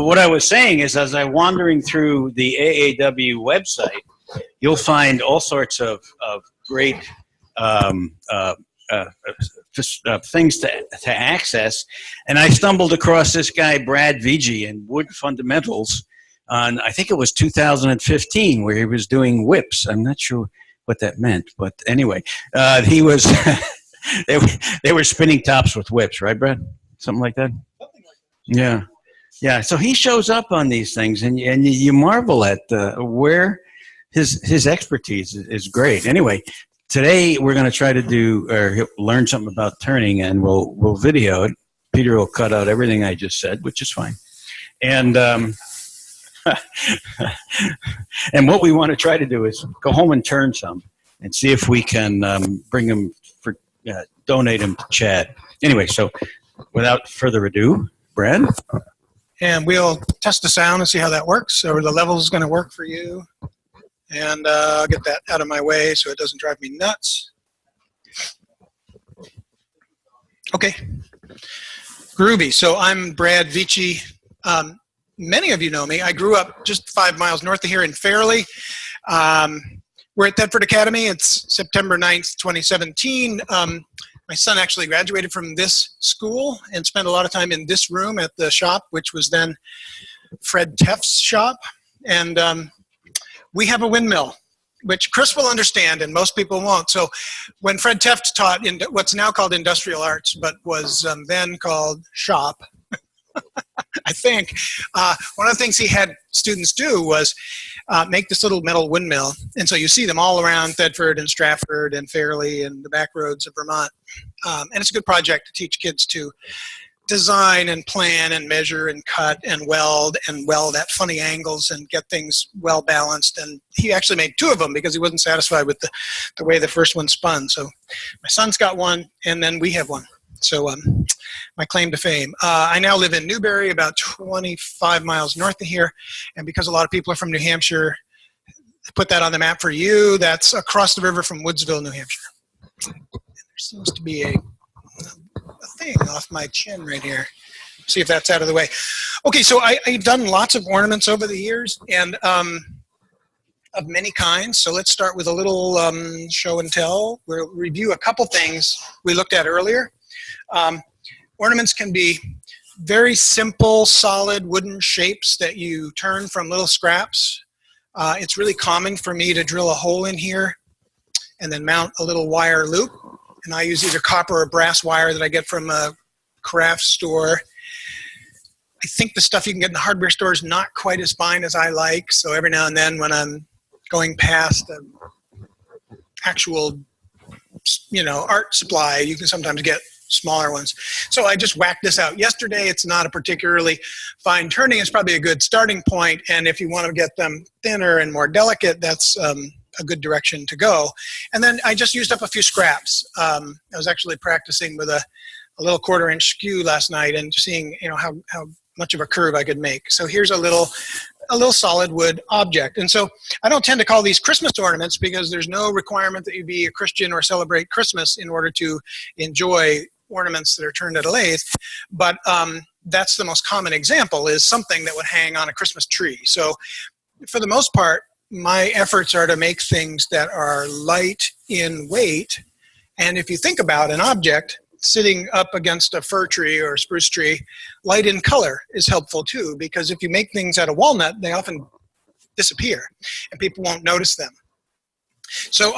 But what I was saying is, as I'm wandering through the AAW website, you'll find all sorts of great things to access. And I stumbled across this guy, Brad Vietje, in Wood Fundamentals on, I think it was 2015, where he was doing whips. I'm not sure what that meant, but anyway, he was, they were spinning tops with whips, right, Brad? Something like that? Something like that. Yeah. Yeah, so he shows up on these things, and you marvel at where his expertise is great. Anyway, today we're going to try to do or learn something about turning, and we'll video it. Peter will cut out everything I just said, which is fine. And and what we want to try to do is go home and turn some, and see if we can bring them for donate them to Chad. Anyway, so without further ado, Brad. And we'll test the sound and see how that works. So the level is going to work for you. And I'll get that out of my way so it doesn't drive me nuts. Okay. Groovy. So I'm Brad Vietje. Many of you know me. I grew up just 5 miles north of here in Fairleigh. We're at Thetford Academy. It's September 9th, 2017. My son actually graduated from this school and spent a lot of time in this room at the shop, which was then Fred Teff's shop. And we have a windmill, which Chris will understand and most people won't. So when Fred Teff taught in what's now called industrial arts, but was then called shop, I think, one of the things he had students do was make this little metal windmill. And so you see them all around Thetford and Stratford and Fairleigh and the back roads of Vermont. And it's a good project to teach kids to design and plan and measure and cut and weld at funny angles and get things well balanced. And he actually made 2 of them because he wasn't satisfied with the way the first one spun. So my son's got one, and then we have one. So my claim to fame. I now live in Newbury, about 25 miles north of here. And because a lot of people are from New Hampshire, I put that on the map for you. That's across the river from Woodsville, New Hampshire. And there seems to be a thing off my chin right here. See if that's out of the way. Okay, so I've done lots of ornaments over the years, and of many kinds. So let's start with a little show and tell. We'll review a couple things we looked at earlier. Ornaments can be very simple, solid wooden shapes that you turn from little scraps. It's really common for me to drill a hole in here and then mount a little wire loop. And I use either copper or brass wire that I get from a craft store. I think the stuff you can get in the hardware store is not quite as fine as I like. So every now and then when I'm going past an actual, art supply, you can sometimes get smaller ones. So I just whacked this out yesterday. It's not a particularly fine turning. It's probably a good starting point. And if you want to get them thinner and more delicate, that's a good direction to go. And then I just used up a few scraps. I was actually practicing with a little 1/4-inch skew last night and seeing how much of a curve I could make. So here's a little solid wood object. And so I don't tend to call these Christmas ornaments because there's no requirement that you be a Christian or celebrate Christmas in order to enjoy ornaments that are turned at a lathe. But that's the most common example, is something that would hang on a Christmas tree. So for the most part, my efforts are to make things that are light in weight. And if you think about an object sitting up against a fir tree or a spruce tree, light in color is helpful too, because if you make things out of walnut, they often disappear and people won't notice them. So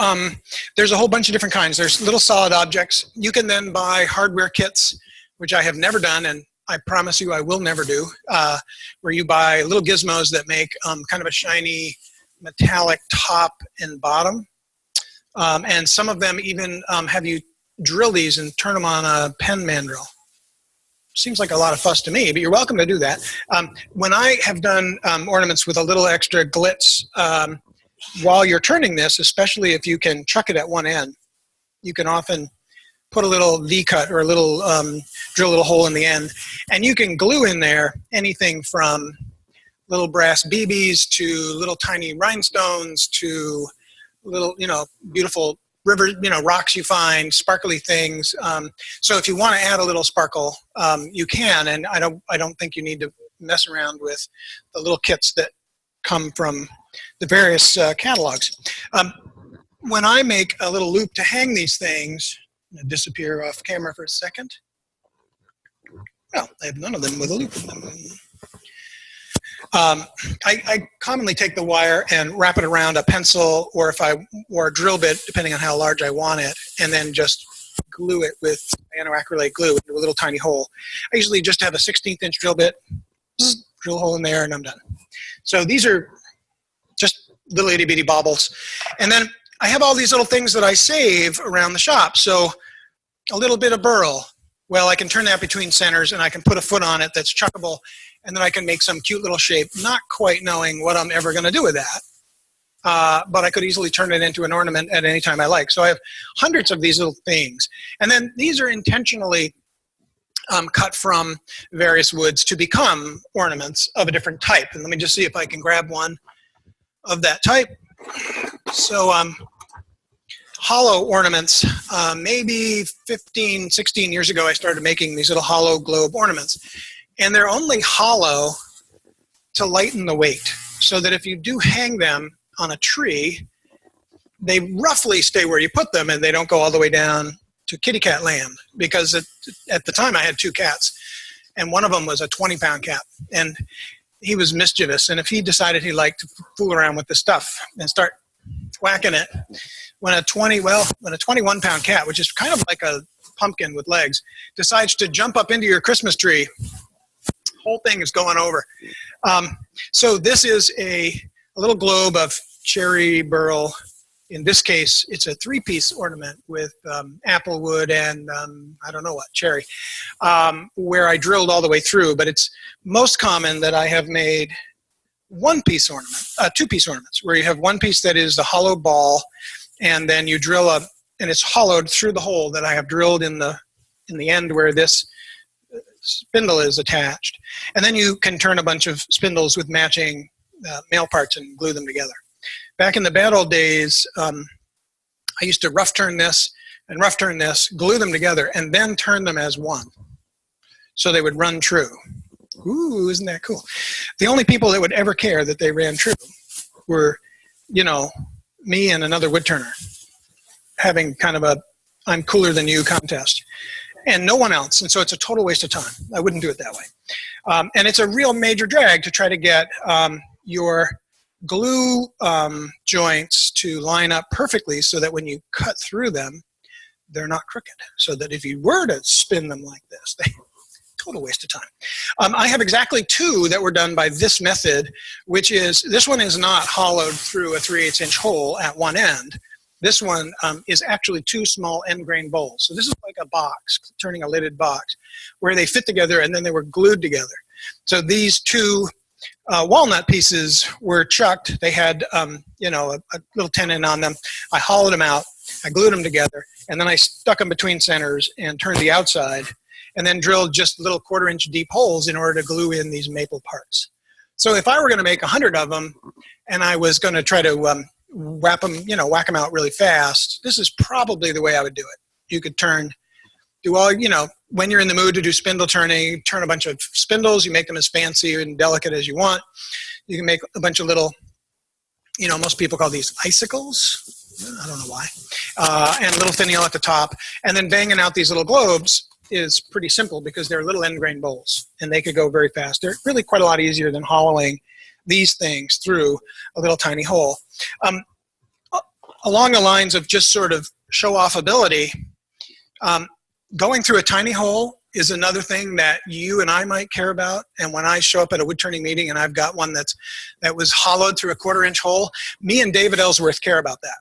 there's a whole bunch of different kinds. There's little solid objects. You can then buy hardware kits, which I have never done, and I promise you I will never do, where you buy little gizmos that make kind of a shiny metallic top and bottom. And some of them even have you drill these and turn them on a pen mandrel. Seems like a lot of fuss to me, but you're welcome to do that. When I have done ornaments with a little extra glitz, while you're turning this, especially if you can chuck it at one end, you can often put a little V-cut or a little drill a little hole in the end, and you can glue in there anything from little brass BBs to little tiny rhinestones to little, beautiful river, rocks you find, sparkly things. So if you want to add a little sparkle, you can, and I don't think you need to mess around with the little kits that come from the various catalogs. When I make a little loop to hang these things, I'm going to disappear off camera for a second. Well, I have none of them with a loop in them. I commonly take the wire and wrap it around a pencil or a drill bit, depending on how large I want it, and then just glue it with cyanoacrylate glue into a little tiny hole. I usually just have a 16th inch drill bit, drill hole in there, and I'm done. So these are just little itty bitty baubles. And then I have all these little things that I save around the shop. So a little bit of burl. Well, I can turn that between centers and I can put a foot on it that's chuckable, and then I can make some cute little shape, not quite knowing what I'm ever going to do with that. But I could easily turn it into an ornament at any time I like. So I have hundreds of these little things. And then these are intentionally cut from various woods to become ornaments of a different type. And let me just see if I can grab one of that type. So hollow ornaments, maybe 15, 16 years ago, I started making these little hollow globe ornaments. And they're only hollow to lighten the weight, so that if you do hang them on a tree, they roughly stay where you put them and they don't go all the way down to kitty cat land. Because at the time I had 2 cats, and one of them was a 20-pound cat, and he was mischievous. And if he decided he liked to fool around with the stuff and start whacking it, when a 21-pound cat, which is kind of like a pumpkin with legs, decides to jump up into your Christmas tree, whole thing is going over. So this is a little globe of cherry burl. In this case, it's a 3-piece ornament with apple wood and I don't know what, cherry, where I drilled all the way through. But it's most common that I have made 1-piece ornament, 2-piece ornaments, where you have one piece that is the hollow ball, and then you drill and it's hollowed through the hole that I have drilled in the end where this spindle is attached. And then you can turn a bunch of spindles with matching male parts and glue them together. Back in the bad old days, I used to rough turn this and rough turn this, glue them together, and then turn them as one, so they would run true. Ooh, isn't that cool? The only people that would ever care that they ran true were, me and another woodturner having kind of a I'm cooler than you contest, and no one else. And so it's a total waste of time. I wouldn't do it that way. And it's a real major drag to try to get your glue joints to line up perfectly so that when you cut through them, they're not crooked. So that if you were to spin them like this, total waste of time. I have exactly 2 that were done by this method, which is, this one is not hollowed through a 3/8 inch hole at one end. This one is actually 2 small end grain bowls. So this is like a box, turning a lidded box, where they fit together and then they were glued together. So these 2 walnut pieces were chucked. They had, a little tenon on them. I hollowed them out. I glued them together, and then I stuck them between centers and turned the outside, and then drilled just little 1/4 inch deep holes in order to glue in these maple parts. So if I were going to make 100 of them, and I was going to try to whack them out really fast, this is probably the way I would do it. You could do all, when you're in the mood to do spindle turning, turn a bunch of spindles, you make them as fancy and delicate as you want. You can make a bunch of little, most people call these icicles. I don't know why. And a little finial at the top. And then banging out these little globes is pretty simple because they're little end grain bowls and they could go very fast. They're really quite a lot easier than hollowing these things through a little tiny hole. Along the lines of just sort of show off ability, going through a tiny hole is another thing that you and I might care about. And when I show up at a wood turning meeting and I've got one that was hollowed through a 1/4 inch hole, me and David Ellsworth care about that.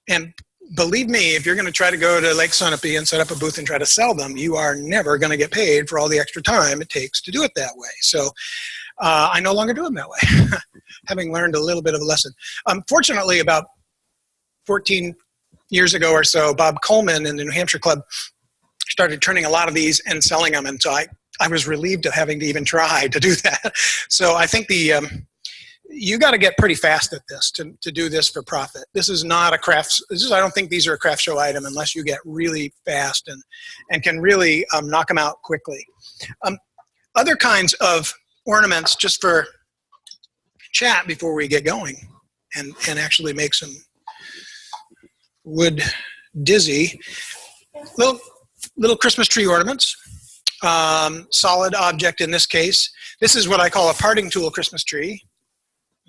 And believe me, if you're going to try to go to Lake Sunapee and set up a booth and try to sell them, you are never going to get paid for all the extra time it takes to do it that way. So I no longer do them that way, having learned a little bit of a lesson. Fortunately, about 14 years ago or so, Bob Coleman in the New Hampshire Club started turning a lot of these and selling them. And so I was relieved of having to even try to do that. So I think you got to get pretty fast at this to do this for profit. This is not a craft. I don't think these are a craft show item unless you get really fast and can really knock them out quickly. other kinds of ornaments, just for chat before we get going and actually make some wood dizzy. Little Christmas tree ornaments. Solid object in this case. This is what I call a parting tool Christmas tree.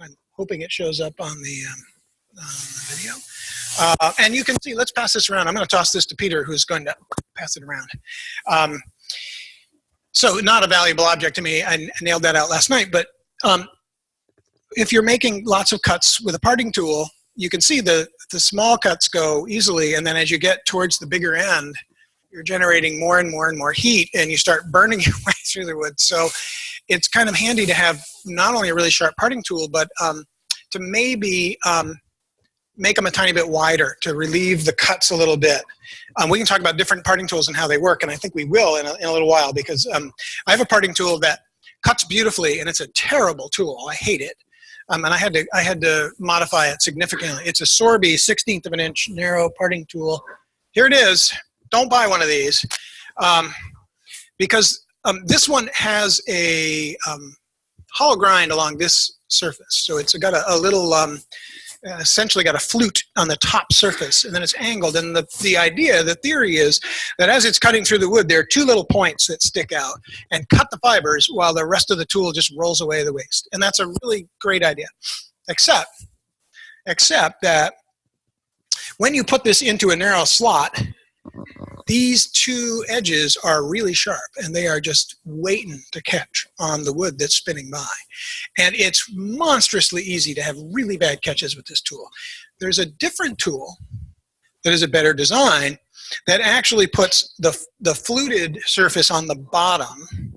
I'm hoping it shows up on the video. And you can see, let's pass this around. I'm going to toss this to Peter, who's going to pass it around. So not a valuable object to me. I nailed that out last night. But if you're making lots of cuts with a parting tool, you can see the small cuts go easily. And then as you get towards the bigger end, you're generating more and more and more heat, and you start burning your way through the wood. So it's kind of handy to have not only a really sharp parting tool, but to maybe make them a tiny bit wider to relieve the cuts a little bit. We can talk about different parting tools and how they work, and I think we will in a little while, because I have a parting tool that cuts beautifully, and it's a terrible tool. I hate it. And I had to modify it significantly. It's a Sorby 1/16 of an inch narrow parting tool. Here it is. Don't buy one of these, because this one has a hollow grind along this surface. So it's got a little, essentially got a flute on the top surface, and then it's angled. And the theory is that as it's cutting through the wood, there are two little points that stick out and cut the fibers while the rest of the tool just rolls away the waste. And that's a really great idea, except that when you put this into a narrow slot, these two edges are really sharp, and they are just waiting to catch on the wood that's spinning by. And it's monstrously easy to have really bad catches with this tool. There's a different tool that is a better design that actually puts the fluted surface on the bottom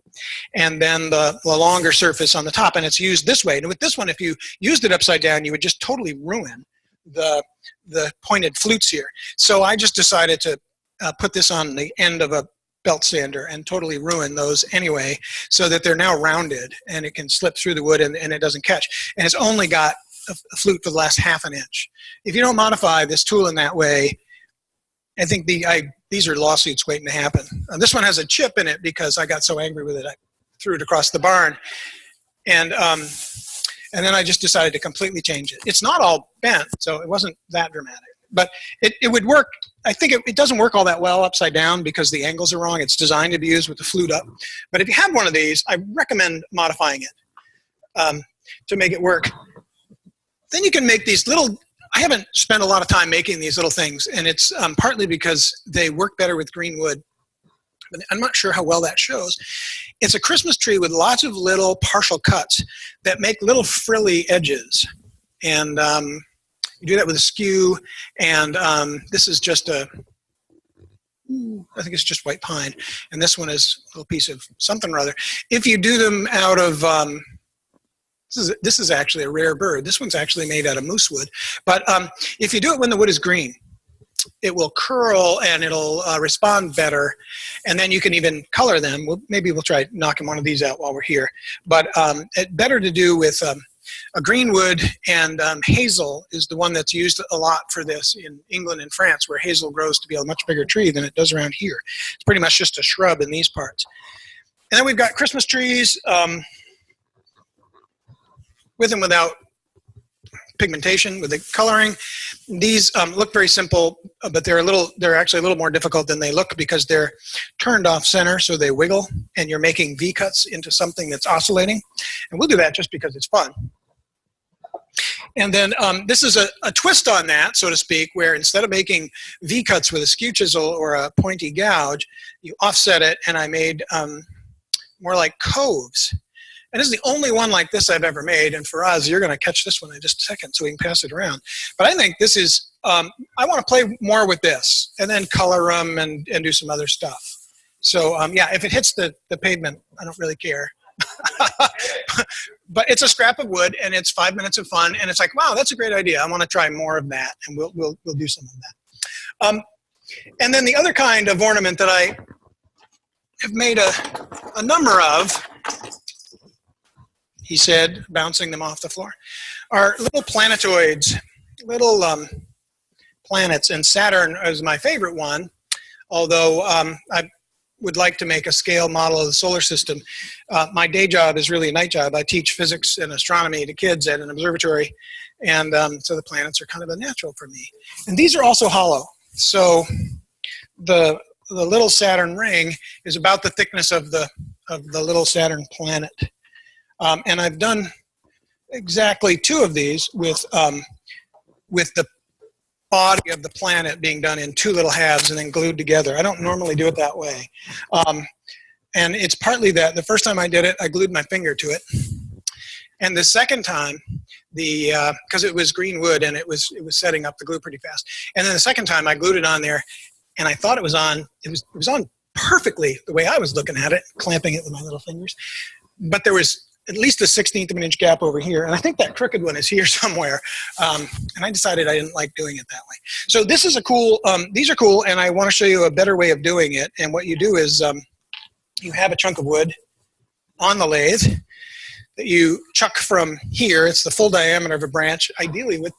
and then the longer surface on the top, and it's used this way. And with this one, if you used it upside down, you would just totally ruin the pointed flutes here. So I just decided to put this on the end of a belt sander and totally ruin those anyway, so that they're now rounded and it can slip through the wood and it doesn't catch. And it's only got a flute for the last ½ an inch. If you don't modify this tool in that way, I think these are lawsuits waiting to happen. This one has a chip in it because I got so angry with it, I threw it across the barn. And then I just decided to completely change it. It's not all bent, so it wasn't that dramatic. But it would work. I think it doesn't work all that well upside down because the angles are wrong. It's designed to be used with the flute up. But if you have one of these, I recommend modifying it to make it work. Then you can make these little, I haven't spent a lot of time making these little things, and it's partly because they work better with green wood. But I'm not sure how well that shows. It's a Christmas tree with lots of little partial cuts that make little frilly edges. And you do that with a skew, and this is just I think it's just white pine, and this one is a little piece of something or other. If you do them out of, this is actually a rare bird. This one's actually made out of moose wood. But if you do it when the wood is green, it will curl and it'll respond better, and then you can even color them. Maybe we'll try knocking one of these out while we're here. But it's better to do with a green wood, and hazel is the one that's used a lot for this in England and France, where hazel grows to be a much bigger tree than it does around here. It's pretty much just a shrub in these parts. And then we've got Christmas trees with and without pigmentation, with the coloring. These look very simple, but they're actually a little more difficult than they look because they're turned off center, so they wiggle, and you're making V-cuts into something that's oscillating. And we'll do that just because it's fun. And then this is a twist on that, so to speak, where instead of making V-cuts with a skew chisel or a pointy gouge, you offset it, and I made more like coves. And this is the only one like this I've ever made. And for us, you're going to catch this one in just a second, so we can pass it around. But I think this is, I want to play more with this and then color them and do some other stuff. So yeah, if it hits the pavement, I don't really care. But it's a scrap of wood, and it's 5 minutes of fun. And it's like, wow, that's a great idea. I want to try more of that, and we'll do some of that. And then the other kind of ornament that I have made a number of, he said, bouncing them off the floor, are little planetoids, little planets. And Saturn is my favorite one, although would like to make a scale model of the solar system, my day job is really a night job. I teach physics and astronomy to kids at an observatory, and so the planets are kind of a natural for me. And these are also hollow. So the little Saturn ring is about the thickness of the little Saturn planet. And I've done exactly 2 of these with the body of the planet being done in 2 little halves and then glued together. I don't normally do it that way. And it's partly that the first time I did it, I glued my finger to it. And the second time, because it was green wood and it was setting up the glue pretty fast. And then the second time I glued it on there, and I thought it was on perfectly the way I was looking at it, clamping it with my little fingers. But there was at least a 1/16 of an inch gap over here. And I think that crooked one is here somewhere. And I decided I didn't like doing it that way. So this is a cool, these are cool, and I want to show you a better way of doing it. And what you do is you have a chunk of wood on the lathe that you chuck from here. It's the full diameter of a branch, ideally with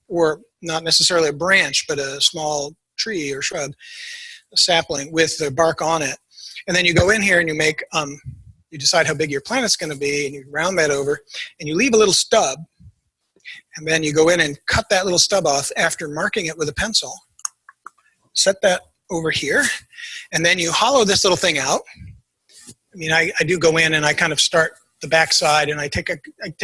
or not necessarily a branch, but a small tree or shrub, a sapling with the bark on it. And then you go in here and you make, you decide how big your planet's going to be, and you round that over, and you leave a little stub, and then you go in and cut that little stub off after marking it with a pencil. Set that over here, and then you hollow this little thing out. I mean, I do go in and I kind of start the back side, and I take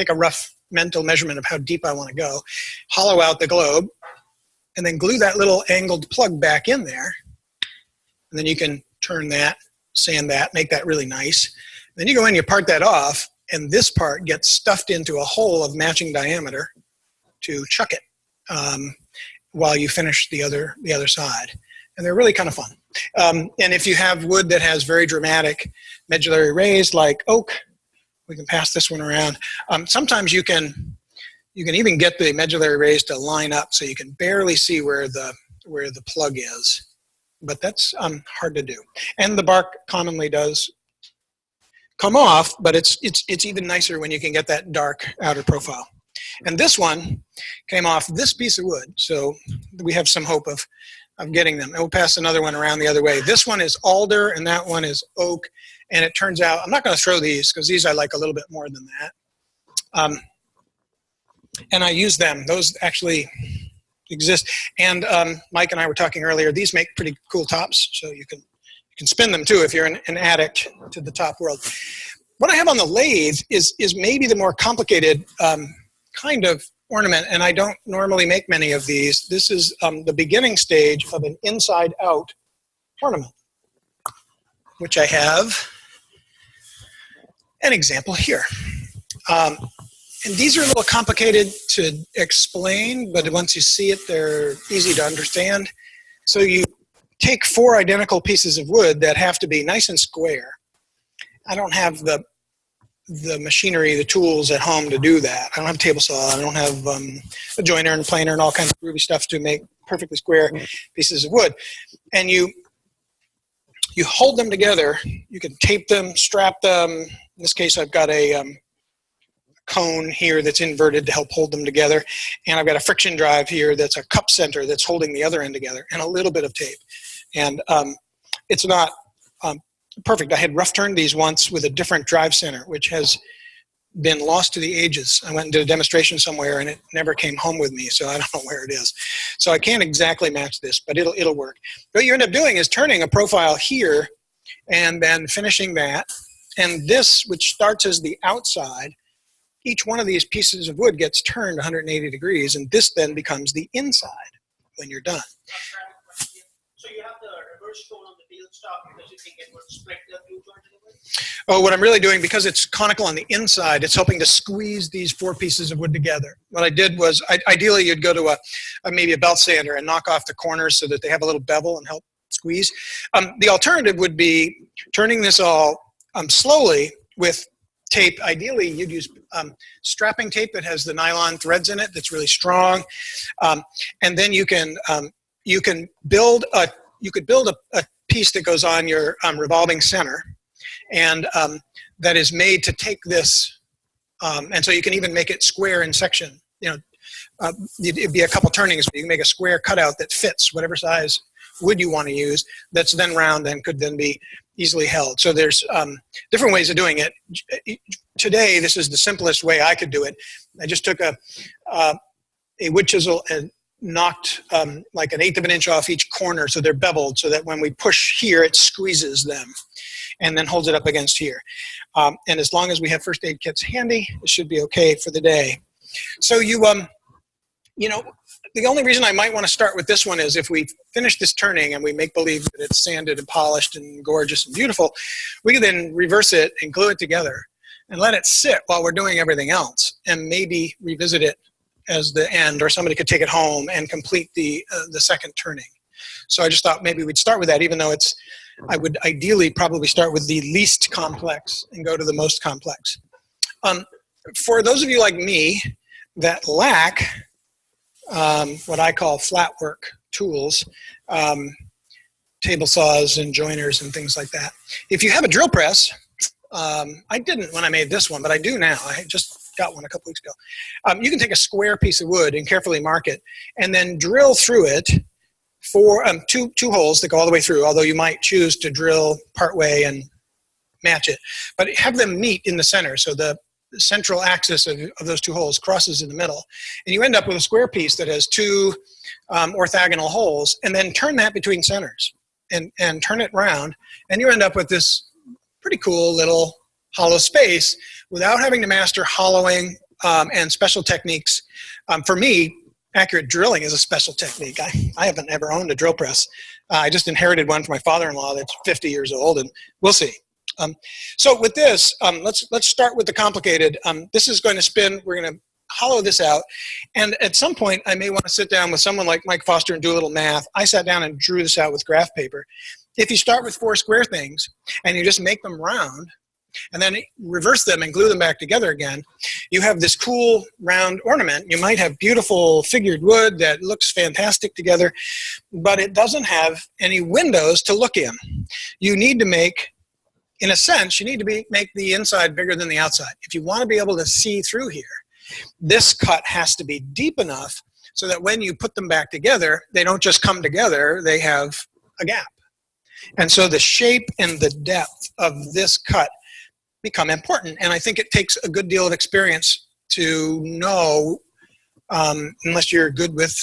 a rough mental measurement of how deep I want to go, hollow out the globe, and then glue that little angled plug back in there. And then you can turn that, sand that, make that really nice. Then you go in, you part that off, and this part gets stuffed into a hole of matching diameter to chuck it while you finish the other side. And they're really kind of fun. And if you have wood that has very dramatic medullary rays like oak, we can pass this one around. Sometimes you can even get the medullary rays to line up so you can barely see where the plug is. But that's hard to do. And the bark commonly does come off, but it's even nicer when you can get that dark outer profile. And this one came off this piece of wood, so we have some hope of getting them. And we'll pass another one around the other way. This one is alder, and that one is oak. And it turns out, I'm not going to throw these, because these I like a little bit more than that. And I use them. Those actually exist. And Mike and I were talking earlier, these make pretty cool tops, so you can spin them too if you're an addict to the top world. What I have on the lathe is maybe the more complicated kind of ornament, and I don't normally make many of these. This is the beginning stage of an inside-out ornament, which I have an example here. And these are a little complicated to explain, but once you see it, they're easy to understand. So you take 4 identical pieces of wood that have to be nice and square. I don't have the machinery, the tools at home to do that. I don't have a table saw. I don't have a joiner and planer and all kinds of groovy stuff to make perfectly square pieces of wood. And you hold them together. You can tape them, strap them. In this case, I've got a cone here that's inverted to help hold them together. And I've got a friction drive here that's a cup center that's holding the other end together, and a little bit of tape. And it's not perfect. I had rough turned these once with a different drive center, which has been lost to the ages. I went and did a demonstration somewhere, and it never came home with me, so I don't know where it is. So I can't exactly match this, but it'll work. What you end up doing is turning a profile here and then finishing that. And this, which starts as the outside, each one of these pieces of wood gets turned 180 degrees, and this then becomes the inside when you're done. So you have the reverse tone on the field stock because you think it would split the two joints in a way? Oh, what I'm really doing, because it's conical on the inside, it's helping to squeeze these 4 pieces of wood together. What I did was, ideally you'd go to maybe a belt sander and knock off the corners so that they have a little bevel and help squeeze. The alternative would be turning this all slowly with tape. Ideally, you'd use strapping tape that has the nylon threads in it that's really strong, and then you can build a piece that goes on your revolving center, and that is made to take this, and so you can even make it square in section. You know, it'd be a couple turnings, but you can make a square cutout that fits whatever size wood you want to use. That's then round and could then be easily held. So there's different ways of doing it. Today, this is the simplest way I could do it. I just took a wood chisel and knocked like 1/8 of an inch off each corner, so they're beveled, so that when we push here, it squeezes them and then holds it up against here. And as long as we have first aid kits handy, it should be okay for the day. So you know, the only reason I might want to start with this one is if we finish this turning and we make believe that it's sanded and polished and gorgeous and beautiful, we can then reverse it and glue it together and let it sit while we're doing everything else, and maybe revisit it as the end, or somebody could take it home and complete the second turning. So I just thought maybe we'd start with that, even though I would ideally probably start with the least complex and go to the most complex. For those of you like me that lack what I call flat work tools, table saws and joiners and things like that, if you have a drill press, I didn't when I made this one, but I do now. I just got one a couple weeks ago. You can take a square piece of wood and carefully mark it, and then drill through it for two holes that go all the way through, although you might choose to drill partway and match it. But have them meet in the center, so the central axis of those two holes crosses in the middle. And you end up with a square piece that has two orthogonal holes, and then turn that between centers and turn it round, and you end up with this pretty cool little hollow space without having to master hollowing and special techniques. For me, accurate drilling is a special technique. I haven't ever owned a drill press. I just inherited one from my father-in-law that's 50 years old, and we'll see. So with this, let's start with the complicated. This is going to spin. We're going to hollow this out, and at some point I may want to sit down with someone like Mike Foster and do a little math. I sat down and drew this out with graph paper. If you start with 4 square things and you just make them round and then reverse them and glue them back together again, you have this cool round ornament. You might have beautiful figured wood that looks fantastic together, but it doesn't have any windows to look in. You need to make, in a sense, you need to make the inside bigger than the outside. If you want to be able to see through here, this cut has to be deep enough so that when you put them back together, they don't just come together, they have a gap. And so the shape and the depth of this cut become important. And I think it takes a good deal of experience to know, unless you're good with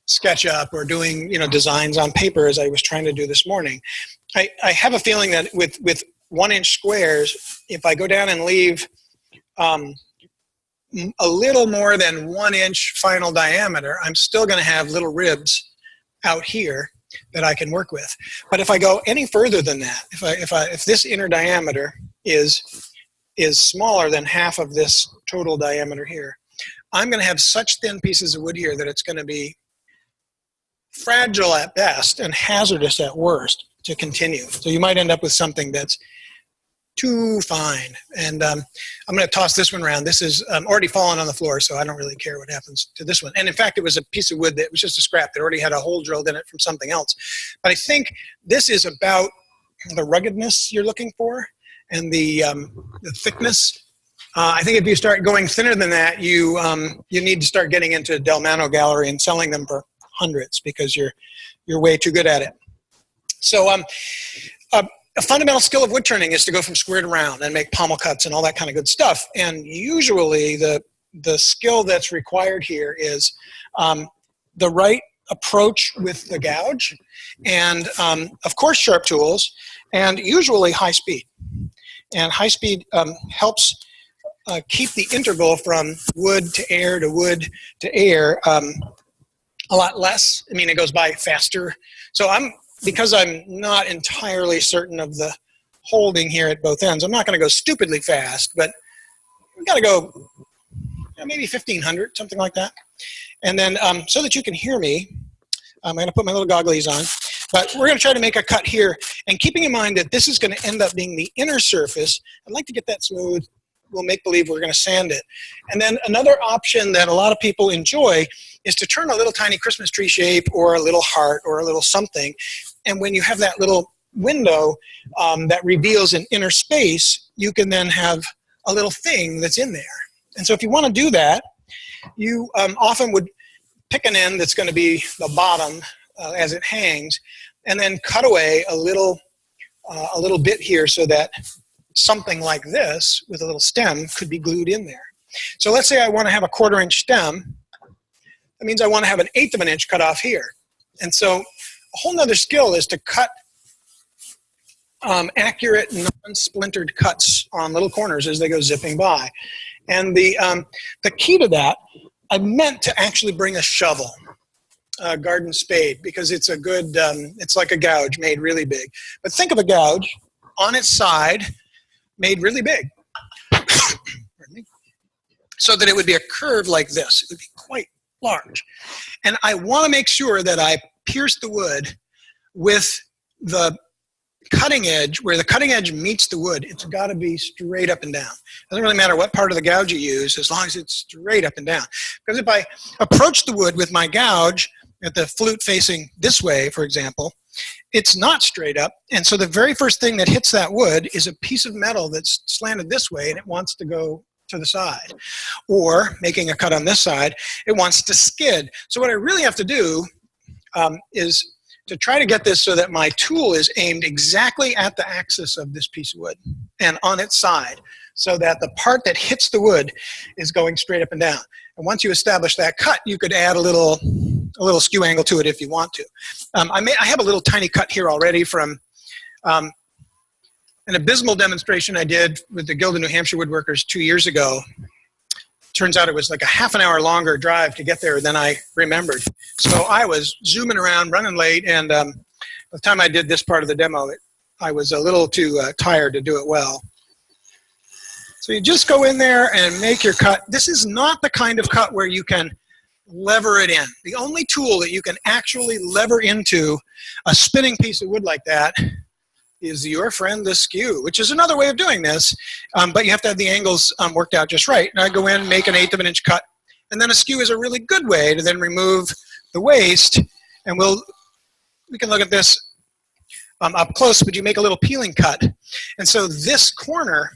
SketchUp or doing, designs on paper, as I was trying to do this morning. I have a feeling that with 1-inch squares, if I go down and leave a little more than 1-inch final diameter, I'm still going to have little ribs out here that I can work with. But if I go any further than that, if this inner diameter is smaller than half of this total diameter here, I'm going to have such thin pieces of wood here that it's going to be fragile at best and hazardous at worst to continue. So you might end up with something that's too fine. And I'm going to toss this one around. This is already fallen on the floor, so I don't really care what happens to this one. And in fact, it was a piece of wood that was just a scrap that already had a hole drilled in it from something else. But I think this is about the ruggedness you're looking for and the thickness. I think if you start going thinner than that, you need to start getting into Del Mano Gallery and selling them for hundreds, because you're way too good at it. So a fundamental skill of wood turning is to go from square to round and make pommel cuts and all that kind of good stuff. And usually the skill that's required here is the right approach with the gouge, and of course sharp tools, and usually high speed. And high speed helps keep the interval from wood to air to wood to air a lot less. I mean, it goes by faster. So because I'm not entirely certain of the holding here at both ends, I'm not going to go stupidly fast, but we've got to go maybe 1,500, something like that. And then so that you can hear me, I'm going to put my little gogglies on. But we're going to try to make a cut here. And keeping in mind that this is going to end up being the inner surface, I'd like to get that smooth. We'll make believe we're going to sand it. And then another option that a lot of people enjoy is to turn a little tiny Christmas tree shape or a little heart or a little something. And when you have that little window that reveals an inner space, you can then have a little thing that's in there. And so if you want to do that, you often would pick an end that's going to be the bottom as it hangs, and then cut away a little a little bit here so that something like this with a little stem could be glued in there. So let's say I want to have a 1/4 inch stem. That means I want to have an 1/8 of an inch cut off here. And so a whole nother skill is to cut accurate, non-splintered cuts on little corners as they go zipping by. And the key to that, I meant to actually bring a shovel, a garden spade, because it's a good, it's like a gouge made really big. But think of a gouge on its side made really big. Pardon me. So that it would be a curve like this. It would be quite large. And I want to make sure that I pierce the wood with the cutting edge, where the cutting edge meets the wood. It's got to be straight up and down. It doesn't really matter what part of the gouge you use, as long as it's straight up and down. Because if I approach the wood with my gouge at the flute facing this way, for example, it's not straight up. And so the very first thing that hits that wood is a piece of metal that's slanted this way, and it wants to go to the side. Or, making a cut on this side, it wants to skid. So what I really have to do is to try to get this so that my tool is aimed exactly at the axis of this piece of wood and on its side, so that the part that hits the wood is going straight up and down. And once you establish that cut, you could add a little skew angle to it if you want to. I have a little tiny cut here already from an abysmal demonstration I did with the Guild of New Hampshire Woodworkers 2 years ago. Turns out it was like a half an hour longer drive to get there than I remembered. So I was zooming around, running late, and by the time I did this part of the demo, I was a little too tired to do it well. So you just go in there and make your cut. This is not the kind of cut where you can lever it in. The only tool that you can actually lever into a spinning piece of wood like that is your friend the skew, which is another way of doing this, but you have to have the angles worked out just right. And I go in, make an 1/8 of an inch cut, and then a skew is a really good way to then remove the waste, and we can look at this up close, but you make a little peeling cut. And so this corner,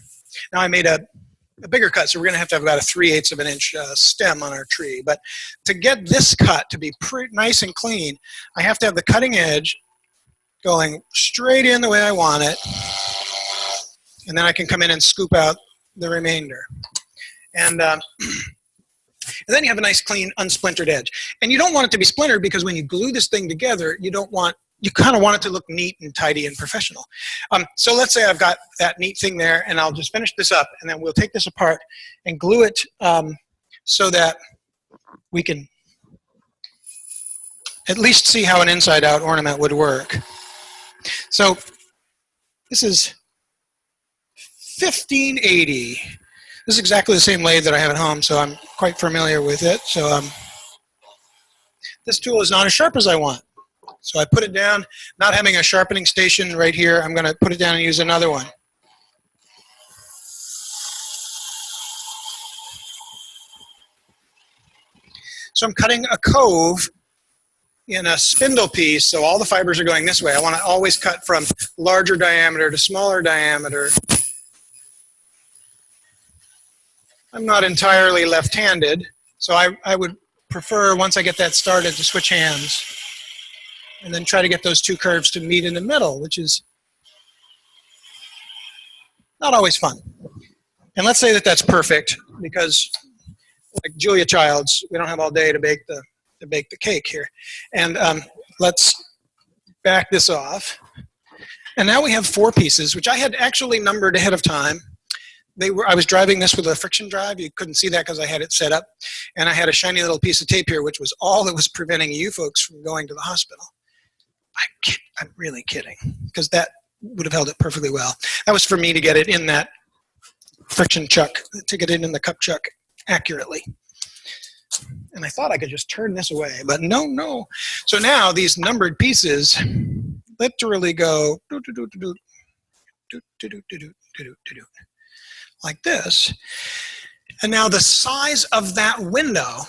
now I made a bigger cut, so we're going to have about a 3/8 of an inch stem on our tree. But to get this cut to be pretty nice and clean, I have to have the cutting edge going straight in the way I want it, and then I can come in and scoop out the remainder. And then you have a nice, clean, unsplintered edge. And you don't want it to be splintered, because when you glue this thing together, you kind of want it to look neat and tidy and professional. So let's say I've got that neat thing there, and I'll just finish this up, and then we'll take this apart and glue it so that we can at least see how an inside-out ornament would work. So this is 1580. This is exactly the same lathe that I have at home, so I'm quite familiar with it. So this tool is not as sharp as I want. So I put it down, not having a sharpening station right here, I'm going to put it down and use another one. So I'm cutting a cove in a spindle piece, so all the fibers are going this way. I want to always cut from larger diameter to smaller diameter. I'm not entirely left-handed, so I would prefer, once I get that started, to switch hands and then try to get those two curves to meet in the middle, which is not always fun. And let's say that that's perfect, because like Julia Childs, we don't have all day to bake the cake here. And let's back this off. And now we have 4 pieces, which I had actually numbered ahead of time. I was driving this with a friction drive. You couldn't see that because I had it set up. And I had a shiny little piece of tape here, which was all that was preventing you folks from going to the hospital. I'm really kidding, because that would have held it perfectly well. That was for me to get it in that friction chuck, to get it in the cup chuck accurately. And I thought I could just turn this away, but no. So now these numbered pieces literally go like this. And now the size of that window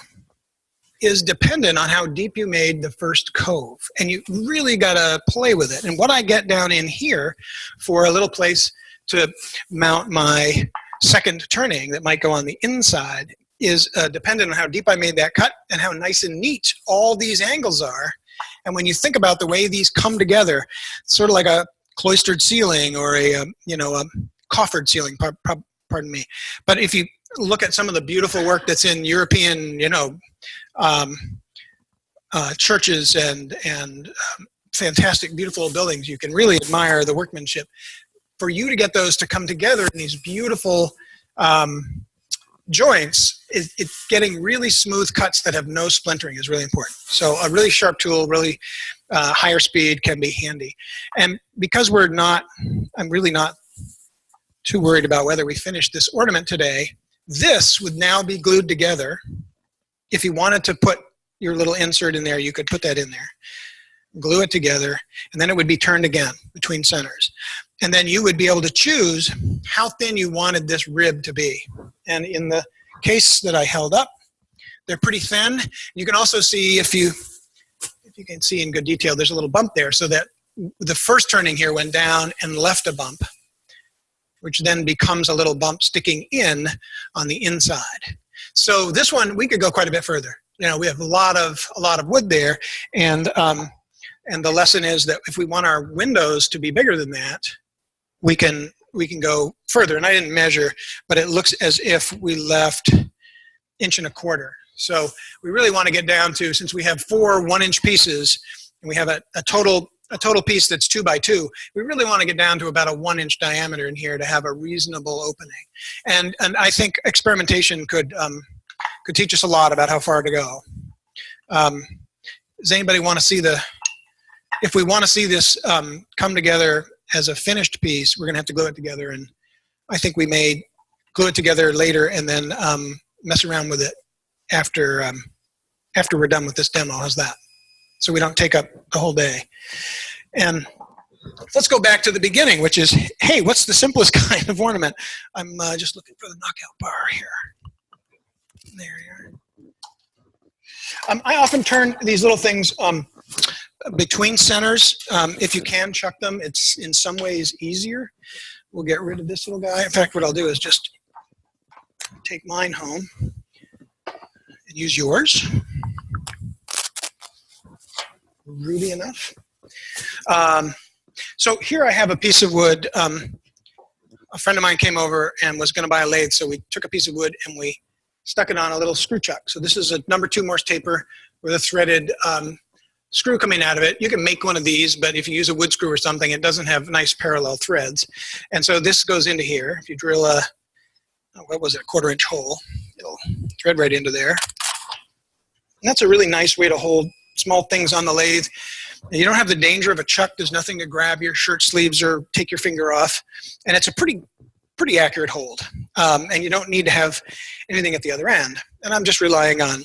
is dependent on how deep you made the first cove. And you really got to play with it. And what I get down in here for a little place to mount my second turning that might go on the inside is dependent on how deep I made that cut and how nice and neat all these angles are. And when you think about the way these come together, sort of like a cloistered ceiling or a coffered ceiling, pardon me. But if you look at some of the beautiful work that's in European, churches and fantastic, beautiful buildings, you can really admire the workmanship. For you to get those to come together in these beautiful joints, it's getting really smooth cuts that have no splintering is really important. So a really sharp tool, really higher speed can be handy. And because I'm really not too worried about whether we finish this ornament today, this would now be glued together. If you wanted to put your little insert in there, you could put that in there, glue it together, and then it would be turned again between centers. And then you would be able to choose how thin you wanted this rib to be. And in the case that I held up, they're pretty thin. You can also see, if you can see in good detail, there's a little bump there, so that the first turning here went down and left a bump, which then becomes a little bump sticking in on the inside. So this one, we could go quite a bit further. We have a lot of wood there, and the lesson is that if we want our windows to be bigger than that, we can go further. And I didn't measure, but it looks as if we left 1.25 inches. So we really want to get down to, since we have 4 1-inch pieces, and we have a total piece that's 2 by 2, we really want to get down to about a 1-inch diameter in here to have a reasonable opening. And I think experimentation could teach us a lot about how far to go. Does anybody want to see if we want to see this come together as a finished piece, we're going to have to glue it together, and I think we may glue it together later and then mess around with it after we're done with this demo. How's that? So we don't take up the whole day. And let's go back to the beginning, which is, hey, what's the simplest kind of ornament? I'm just looking for the knockout bar here. There you are. I often turn these little things between centers. If you can chuck them, it's in some ways easier. We'll get rid of this little guy. In fact, what I'll do is just take mine home and use yours. Ruby enough. So here I have a piece of wood. A friend of mine came over and was going to buy a lathe, so we took a piece of wood and we stuck it on a little screw chuck. So this is a number 2 Morse taper with a threaded screw coming out of it. You can make one of these, but if you use a wood screw or something, it doesn't have nice parallel threads. And so this goes into here. If you drill a 1/4-inch hole, it'll thread right into there. And that's a really nice way to hold small things on the lathe. You don't have the danger of a chuck. There's nothing to grab your shirt sleeves or take your finger off. And it's a pretty accurate hold. And you don't need to have anything at the other end. And I'm just relying on.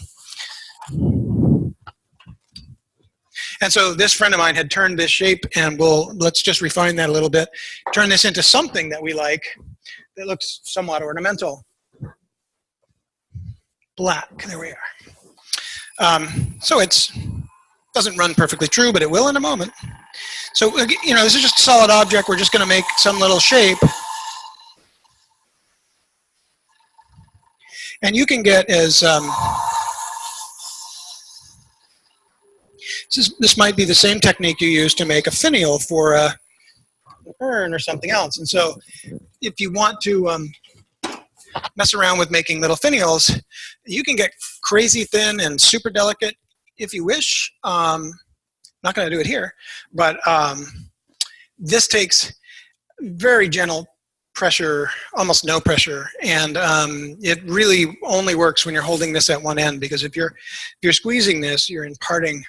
And so this friend of mine had turned this shape, and let's just refine that a little bit. Turn this into something that we like that looks somewhat ornamental. Black, there we are. So it doesn't run perfectly true, but it will in a moment. So, this is just a solid object. We're just going to make some little shape. And you can get as, this might be the same technique you use to make a finial for an urn or something else. And so if you want to mess around with making little finials, you can get crazy thin and super delicate if you wish. Not going to do it here, but this takes very gentle pressure, almost no pressure, and it really only works when you're holding this at one end, because if you're squeezing this, you're imparting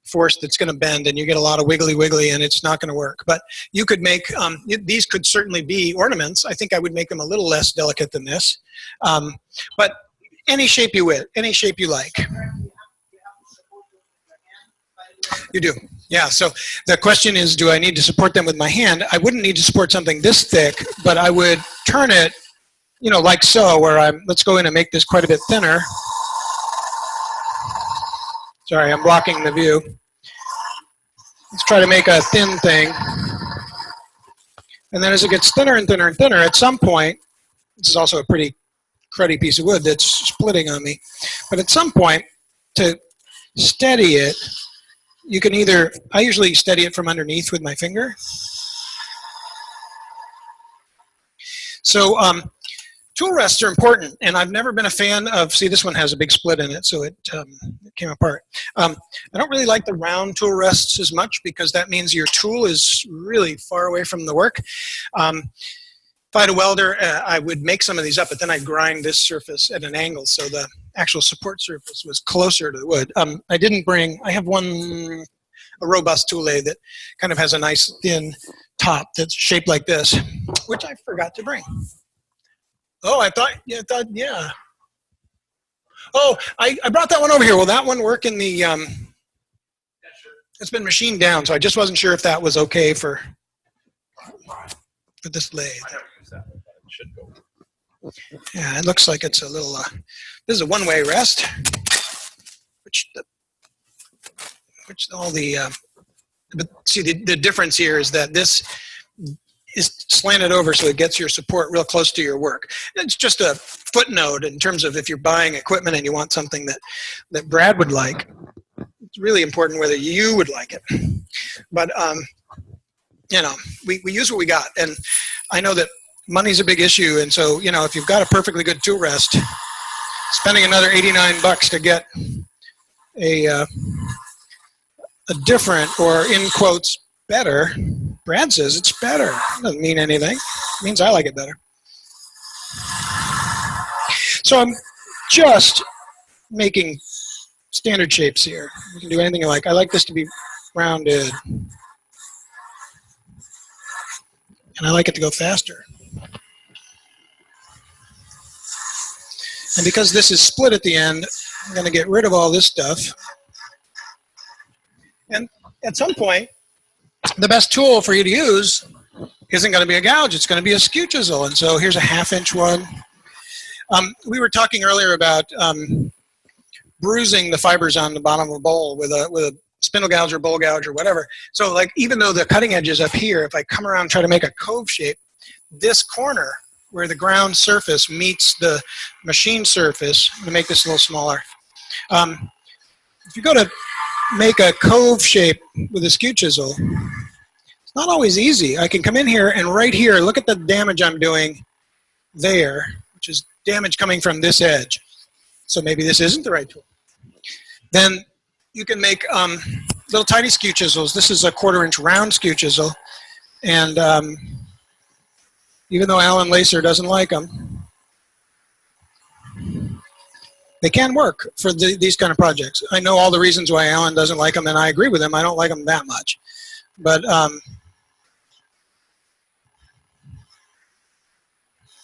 force that's going to bend, and you get a lot of wiggly, and it's not going to work. But you could make these could certainly be ornaments. I think I would make them a little less delicate than this, but any shape you like. You do. Yeah, so the question is, do I need to support them with my hand? I wouldn't need to support something this thick, but I would turn it, like so, where let's go in and make this quite a bit thinner. Sorry, I'm blocking the view. Let's try to make a thin thing. And then as it gets thinner and thinner and thinner, at some point, this is also a pretty cruddy piece of wood that's splitting on me, but at some point, to steady it, you can I usually steady it from underneath with my finger, So tool rests are important, and I've never been a fan of, see, this one has a big split in it, so it came apart. I don't really like the round tool rests as much because that means your tool is really far away from the work. If I had a welder, I would make some of these up, but then I'd grind this surface at an angle so the actual support surface was closer to the wood. I have a robust tool lathe that kind of has a nice thin top that's shaped like this, which I forgot to bring. Oh, I thought, yeah. Oh, I brought that one over here. Will that one work in the, it's been machined down, so I just wasn't sure if that was okay for this lathe. Yeah, it looks like it's a little, this is a one-way rest, which all the, but see the difference here is that this is slanted over so it gets your support real close to your work. It's just a footnote in terms of if you're buying equipment and you want something that Brad would like. It's really important whether you would like it. But, you know, we use what we got. And I know that money's a big issue. And so, you know, if you've got a perfectly good tool rest, spending another $89 to get a different, or in quotes, better, Brad says it's better. Doesn't mean anything. It means I like it better. So I'm just making standard shapes here. You can do anything you like. I like this to be rounded. And I like it to go faster. And because this is split at the end, I'm going to get rid of all this stuff. And at some point, the best tool for you to use isn't going to be a gouge. It's going to be a skew chisel. And so here's a 1/2-inch one. We were talking earlier about bruising the fibers on the bottom of a bowl with a spindle gouge or bowl gouge or whatever. So like even though the cutting edge is up here, if I come around and try to make a cove shape, this corner where the ground surface meets the machine surface, I'm going to make this a little smaller. If you go to make a cove shape with a skew chisel, it's not always easy. I can come in here and right here, look at the damage I'm doing there, which is damage coming from this edge. So maybe this isn't the right tool. Then you can make little tiny skew chisels. This is a 1/4-inch round skew chisel. And even though Alan Lacer doesn't like them, they can work for these kind of projects. I know all the reasons why Alan doesn't like them, and I agree with him. I don't like them that much. But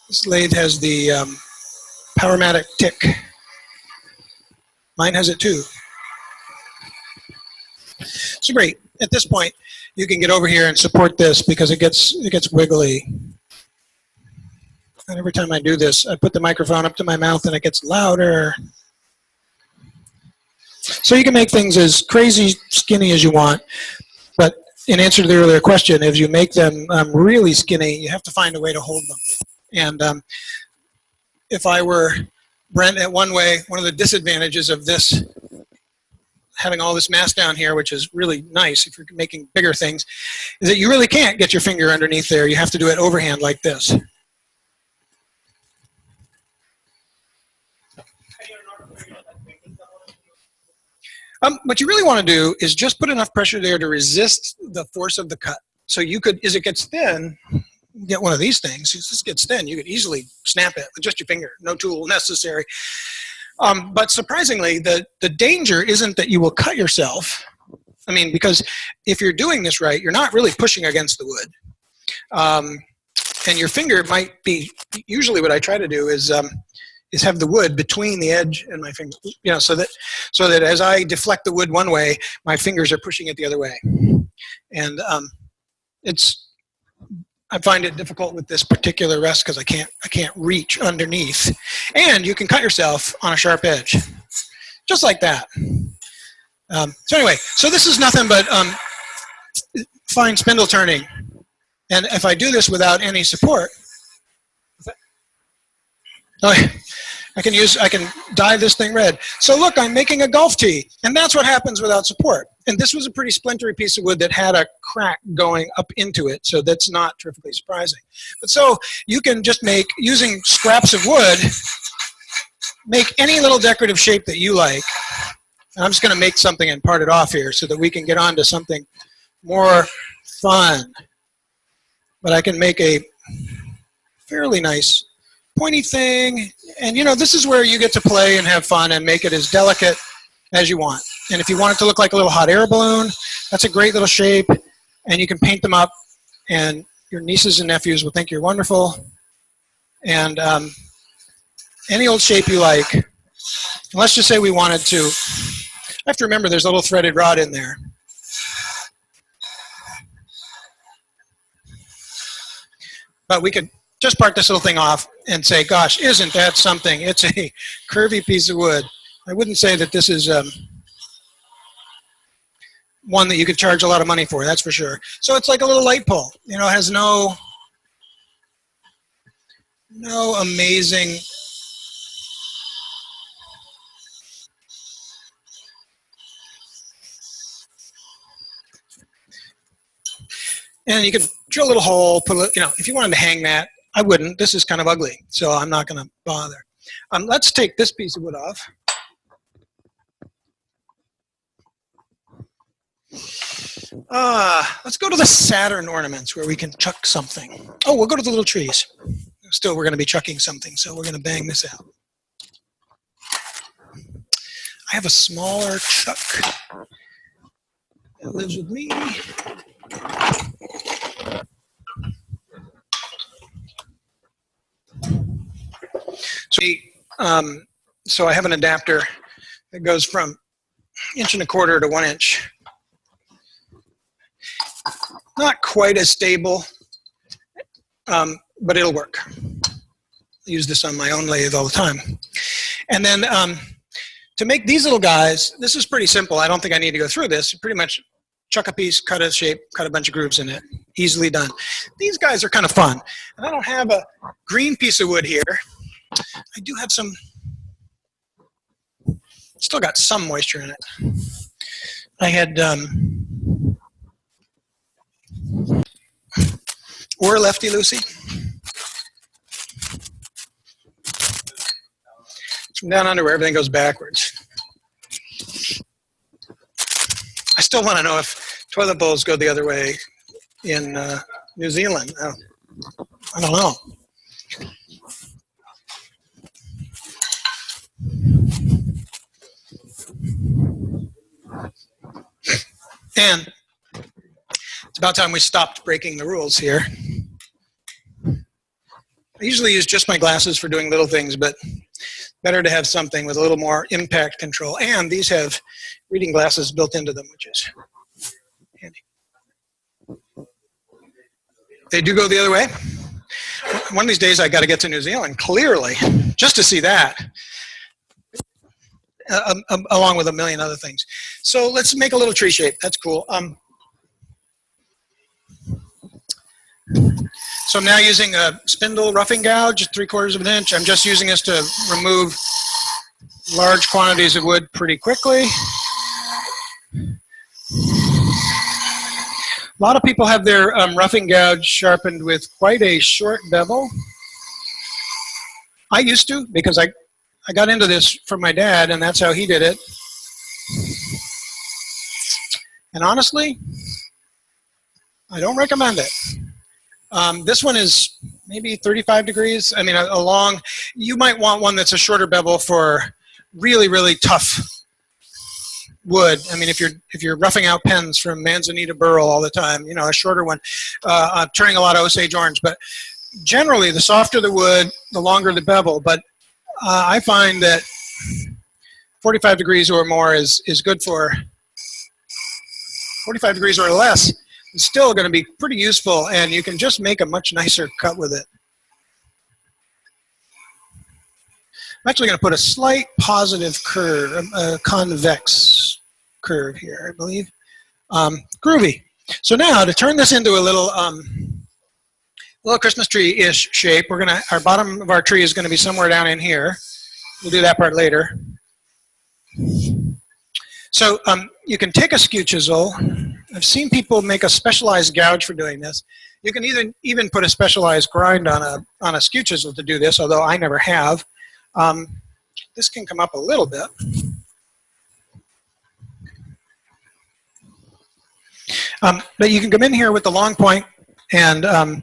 this lathe has the Powermatic tick. Mine has it too. So great. At this point, you can get over here and support this because it gets wiggly. And every time I do this, I put the microphone up to my mouth and it gets louder. So you can make things as crazy skinny as you want. But in answer to the earlier question, if you make them really skinny, you have to find a way to hold them. And if I were Brent at one of the disadvantages of this, having all this mass down here, which is really nice if you're making bigger things, is that you really can't get your finger underneath there. You have to do it overhand like this. What you really want to do is just put enough pressure there to resist the force of the cut. So you could, as it gets thin, get one of these things. As this gets thin, you could easily snap it with just your finger. No tool necessary. But surprisingly, the danger isn't that you will cut yourself. I mean, because if you're doing this right, you're not really pushing against the wood. And your finger might be, usually what I try to do is have the wood between the edge and my finger, you know, so that as I deflect the wood one way, my fingers are pushing it the other way. And I find it difficult with this particular rest because I can't reach underneath. And you can cut yourself on a sharp edge, just like that. So anyway, so this is nothing but fine spindle turning. And if I do this without any support, I can dye this thing red. So look, I'm making a golf tee, and that's what happens without support. And this was a pretty splintery piece of wood that had a crack going up into it, so that's not terrifically surprising. But so you can just make, using scraps of wood, make any little decorative shape that you like. And I'm just going to make something and part it off here so that we can get on to something more fun. But I can make a fairly nice pointy thing, and you know, this is where you get to play and have fun and make it as delicate as you want. And if you want it to look like a little hot air balloon, that's a great little shape, and you can paint them up, and your nieces and nephews will think you're wonderful. And any old shape you like. And let's just say we wanted to, I have to remember there's a little threaded rod in there. But we could just part this little thing off and say, gosh, isn't that something? It's a curvy piece of wood. I wouldn't say that this is one that you could charge a lot of money for, that's for sure. So it's like a little light pole. You know, it has no amazing and you could drill a little hole, put a, you know, if you wanted to hang that, I wouldn't. This is kind of ugly, so I'm not going to bother. Let's take this piece of wood off. Let's go to the Saturn ornaments where we can chuck something. Oh, we'll go to the little trees. Still, we're going to be chucking something, so we're going to bang this out. I have a smaller chuck that lives with me. So I have an adapter that goes from 1.25 inches to 1 inch. Not quite as stable, but it'll work. I use this on my own lathe all the time. And then to make these little guys, this is pretty simple. I don't think I need to go through this. Pretty much chuck a piece, cut a shape, cut a bunch of grooves in it. Easily done. These guys are kind of fun. And I don't have a green piece of wood here. I do have some, still got some moisture in it. I had, or Lefty Lucy. From down under where everything goes backwards. I still want to know if toilet bowls go the other way in New Zealand. I don't know. And it's about time we stopped breaking the rules here. I usually use just my glasses for doing little things, but better to have something with a little more impact control. And these have reading glasses built into them, which is handy. They do go the other way. One of these days I got to get to New Zealand, clearly, just to see that. Along with a million other things. So let's make a little tree shape. That's cool. So I'm now using a spindle roughing gouge, 3/4 of an inch. I'm just using this to remove large quantities of wood pretty quickly. A lot of people have their roughing gouge sharpened with quite a short bevel. I used to, because I got into this from my dad, and that's how he did it. And honestly, I don't recommend it. This one is maybe 35 degrees. I mean, a long, you might want one that's a shorter bevel for really, really tough wood. I mean, if you're roughing out pens from Manzanita burl all the time, you know, a shorter one, turning a lot of Osage orange. But generally, the softer the wood, the longer the bevel. But I find that 45 degrees or more is good for 45 degrees or less. It's still going to be pretty useful, and you can just make a much nicer cut with it. I'm actually going to put a slight positive curve, a convex curve here, I believe. Groovy. So now to turn this into a little Christmas tree-ish shape, our bottom of our tree is going to be somewhere down in here. We'll do that part later. So you can take a skew chisel. I've seen people make a specialized gouge for doing this. You can even put a specialized grind on a skew chisel to do this, although I never have. This can come up a little bit. But you can come in here with the long point, and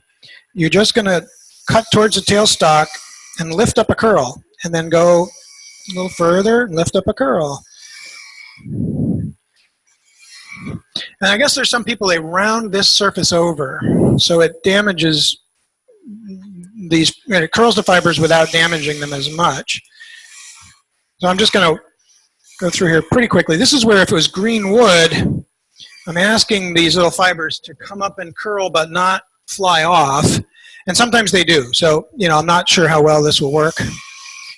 you're just going to cut towards the tailstock and lift up a curl, and then go a little further and lift up a curl. And I guess there's some people, they round this surface over, so it damages these, it curls the fibers without damaging them as much. So I'm just going to go through here pretty quickly. This is where, if it was green wood, I'm asking these little fibers to come up and curl but not fly off. And sometimes they do. So, you know, I'm not sure how well this will work.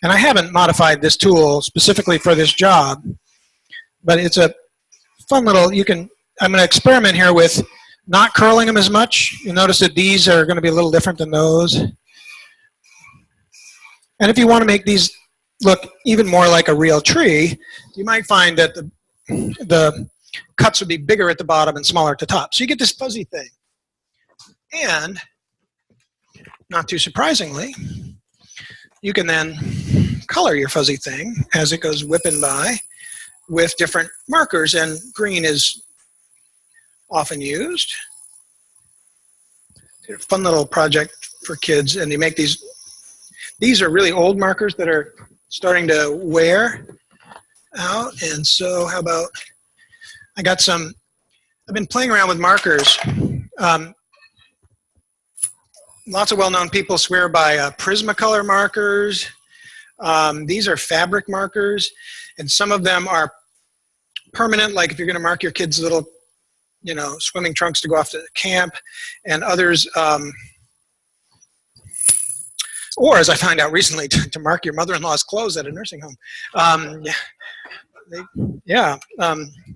And I haven't modified this tool specifically for this job. But it's a fun little, I'm going to experiment here with not curling them as much. You'll notice that these are going to be a little different than those. And if you want to make these look even more like a real tree, you might find that the cuts would be bigger at the bottom and smaller at the top. So you get this fuzzy thing. And, not too surprisingly, you can then color your fuzzy thing as it goes whipping by with different markers, and green is often used. It's a fun little project for kids, and you make these. These are really old markers that are starting to wear out, and so how about, I've been playing around with markers. Lots of well-known people swear by Prismacolor markers. These are fabric markers, and some of them are permanent, like if you're going to mark your kids' little, you know, swimming trunks to go off to camp, and others, or as I found out recently, to mark your mother-in-law's clothes at a nursing home.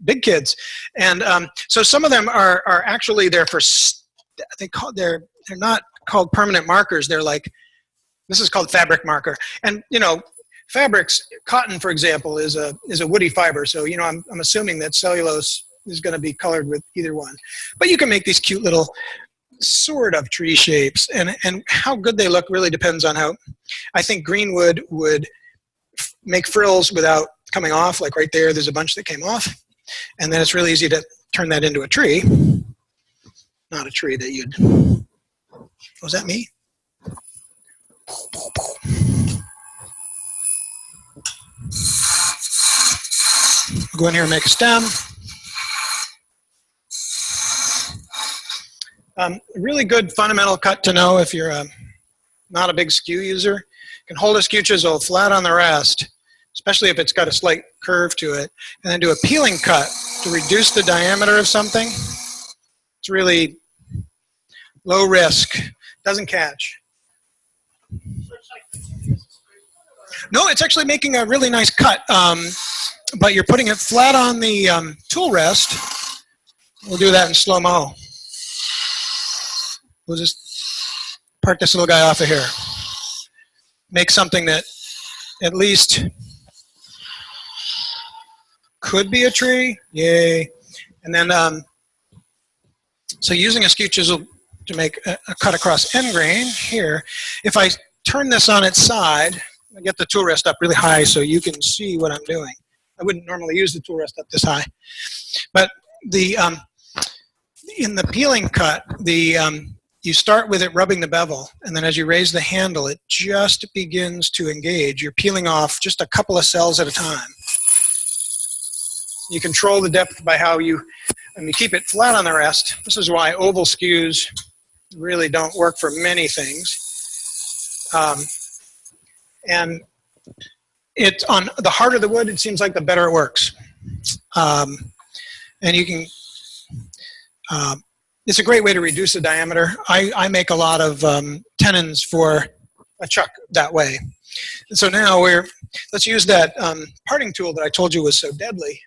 Big kids, and so some of them are actually there for. They're not called permanent markers. They're like, this is called fabric marker, and you know, fabrics, cotton, for example, is a woody fiber. So you know, I'm assuming that cellulose is going to be colored with either one. But you can make these cute little sort of tree shapes, and how good they look really depends on how. I think green wood would make frills without coming off. Like right there's a bunch that came off, and then it's really easy to turn that into a tree. Not a tree that you'd. Was that me? Go in here and make a stem. Really good fundamental cut to know if you're not a big skew user. You can hold a skew chisel flat on the rest, especially if it's got a slight curve to it, and then do a peeling cut to reduce the diameter of something. It's really low risk, doesn't catch. No, it's actually making a really nice cut, but you're putting it flat on the tool rest. We'll do that in slow-mo. We'll just part this little guy off of here. Make something that at least could be a tree. Yay. And then, so using a skew chisel to make a cut across end grain here, if I turn this on its side, I get the tool rest up really high so you can see what I'm doing. I wouldn't normally use the tool rest up this high. But the in the peeling cut, you start with it rubbing the bevel, and then as you raise the handle, it just begins to engage. You're peeling off just a couple of cells at a time. You control the depth by how you keep it flat on the rest. This is why oval skews really don't work for many things. And it's on the harder the wood, it seems like the better it works. And you can, it's a great way to reduce the diameter. I make a lot of tenons for a chuck that way. And so now let's use that parting tool that I told you was so deadly.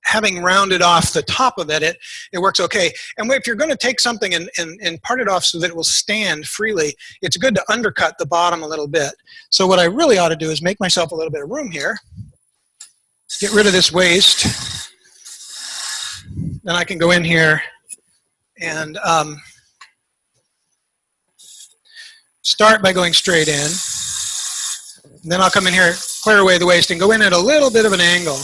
having rounded off the top of it, it works okay. And if you're going to take something and part it off so that it will stand freely, it's good to undercut the bottom a little bit. So what I really ought to do is make myself a little bit of room here, get rid of this waste. Then I can go in here and start by going straight in. And then I'll come in here, clear away the waste, and go in at a little bit of an angle.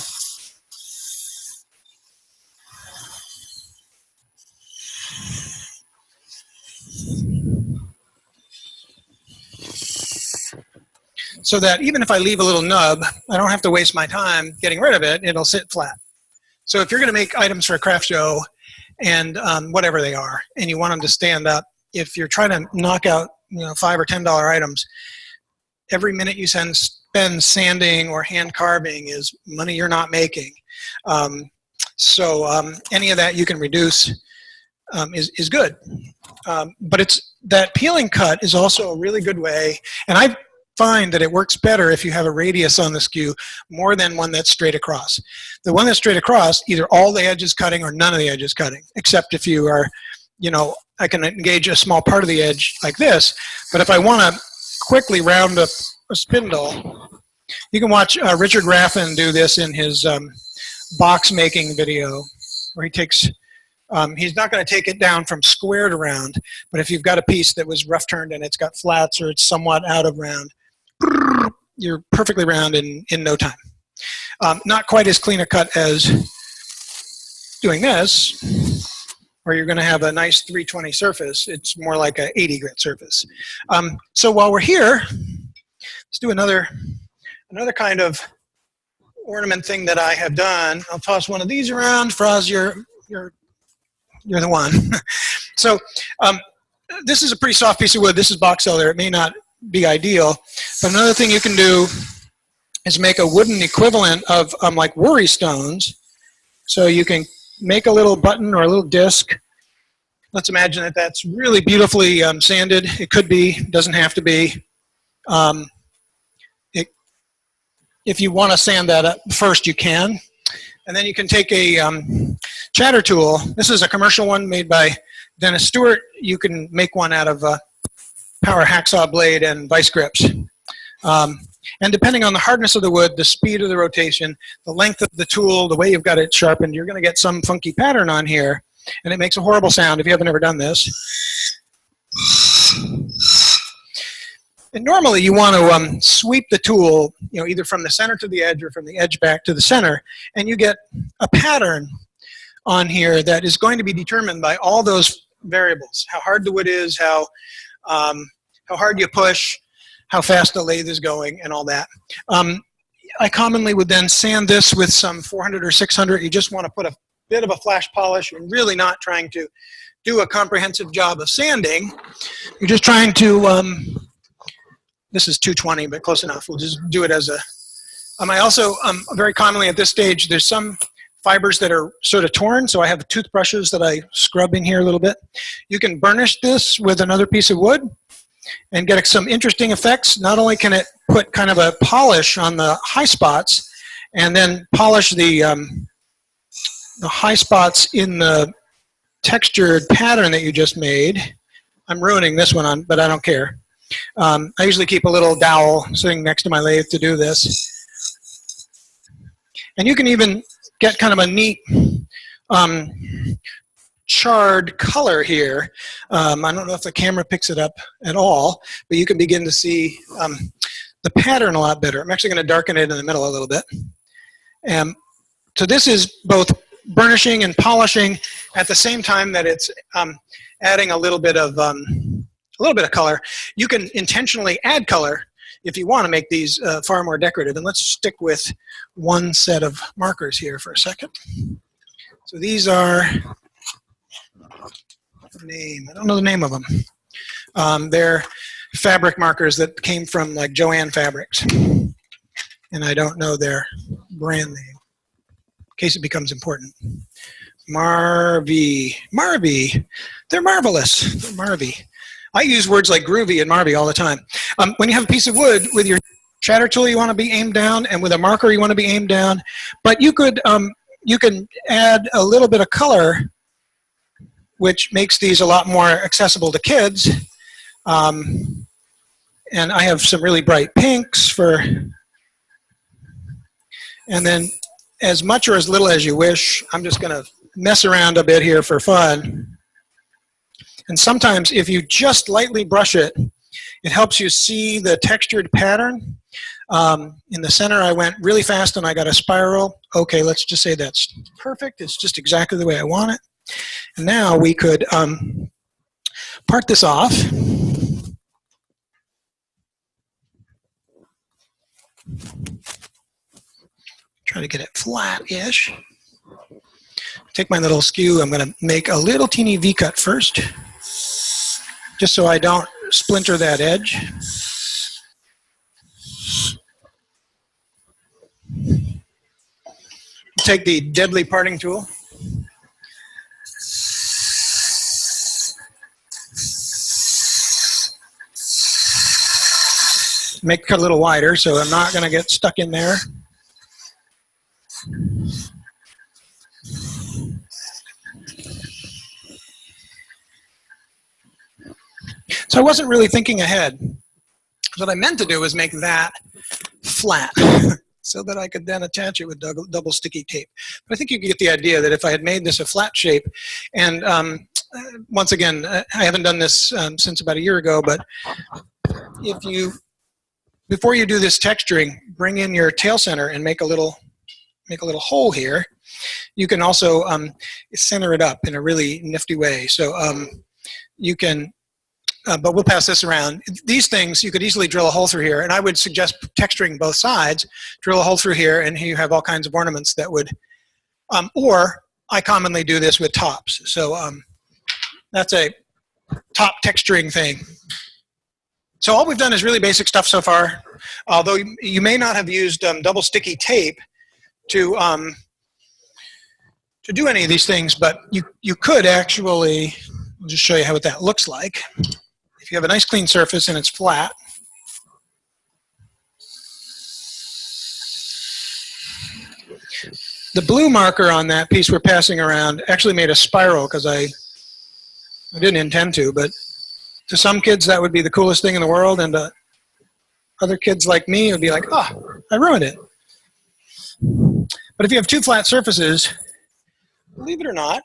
So that even if I leave a little nub, I don't have to waste my time getting rid of it. It'll sit flat. So if you're going to make items for a craft show, and whatever they are, and you want them to stand up, if you're trying to knock out $5 or $10 items, every minute you spend sanding or hand carving is money you're not making. So any of that you can reduce is good. But that peeling cut is also a really good way, and I find that it works better if you have a radius on the skew more than one that's straight across. The one that's straight across, either all the edges cutting or none of the edges cutting, except if you are, I can engage a small part of the edge like this, but if I want to quickly round up a spindle, you can watch Richard Raffin do this in his box making video, where he takes, he's not going to take it down from square to round, but if you've got a piece that was rough turned and it's got flats or it's somewhat out of round, you're perfectly round in no time. Not quite as clean a cut as doing this, where you're going to have a nice 320 surface. It's more like a 80 grit surface. So while we're here, let's do another kind of ornament thing that I have done. I'll toss one of these around. Froz, you're the one. So this is a pretty soft piece of wood. This is box elder. It may not be ideal, but another thing you can do is make a wooden equivalent of like worry stones. So you can make a little button or a little disc. Let's imagine that that's really beautifully sanded. It could be, doesn't have to be. If you want to sand that up first, you can. And then you can take a chatter tool. This is a commercial one made by Dennis Stewart. You can make one out of a power hacksaw blade and vice grips. And depending on the hardness of the wood, the speed of the rotation, the length of the tool, the way you've got it sharpened, you're going to get some funky pattern on here. And it makes a horrible sound if you haven't ever done this. And normally you want to sweep the tool, either from the center to the edge or from the edge back to the center, and you get a pattern on here that is going to be determined by all those variables: how hard the wood is, how hard you push, how fast the lathe is going, and all that. I commonly would then sand this with some 400 or 600. You just want to put a bit of a flash polish. You're really not trying to do a comprehensive job of sanding. You're just trying to, this is 220, but close enough. We'll just do it as a, I also, very commonly at this stage, there's some fibers that are sort of torn, so I have toothbrushes that I scrub in here a little bit. You can burnish this with another piece of wood and get some interesting effects. Not only can it put kind of a polish on the high spots and then polish the high spots in the textured pattern that you just made. I'm ruining this one, but I don't care. I usually keep a little dowel sitting next to my lathe to do this. And you can even get kind of a neat charred color here. I don't know if the camera picks it up at all, but you can begin to see the pattern a lot better. I'm actually going to darken it in the middle a little bit. So this is both burnishing and polishing at the same time that it's adding a little bit of color. You can intentionally add color if you want to make these far more decorative. And let's stick with one set of markers here for a second. So these are, I don't know the name of them. They're fabric markers that came from like Joanne Fabrics. And I don't know their brand name, in case it becomes important. Marvy. They're marvelous. They're Marvy. I use words like groovy and Marvy all the time. When you have a piece of wood with your chatter tool, you want to be aimed down, and with a marker, you want to be aimed down. But you could you can add a little bit of color, which makes these a lot more accessible to kids. And I have some really bright pinks for, and then as much or as little as you wish. I'm just going to mess around a bit here for fun. And sometimes if you just lightly brush it, it helps you see the textured pattern. In the center, I went really fast and I got a spiral. Okay, let's just say that's perfect. It's just exactly the way I want it. And now we could part this off. Try to get it flat-ish. Take my little skew. I'm going to make a little teeny V-cut first, just so I don't splinter that edge. Take the deadly parting tool. Make it cut a little wider so I'm not going to get stuck in there. So I wasn't really thinking ahead. What I meant to do was make that flat so that I could then attach it with double sticky tape. But I think you can get the idea that if I had made this a flat shape, and once again, I haven't done this since about a year ago, but if you, before you do this texturing, bring in your tail center and make a little hole here. You can also center it up in a really nifty way. So you can, but we'll pass this around. These things, you could easily drill a hole through here, and I would suggest texturing both sides. Drill a hole through here, and here you have all kinds of ornaments that would, or I commonly do this with tops. So that's a top texturing thing. So all we've done is really basic stuff so far, although you may not have used double sticky tape to do any of these things, but you could actually, I'll just show you what that looks like. If you have a nice clean surface and it's flat, the blue marker on that piece we're passing around actually made a spiral because I didn't intend to, but to some kids that would be the coolest thing in the world, and other kids like me would be like, oh, I ruined it. But if you have two flat surfaces, believe it or not,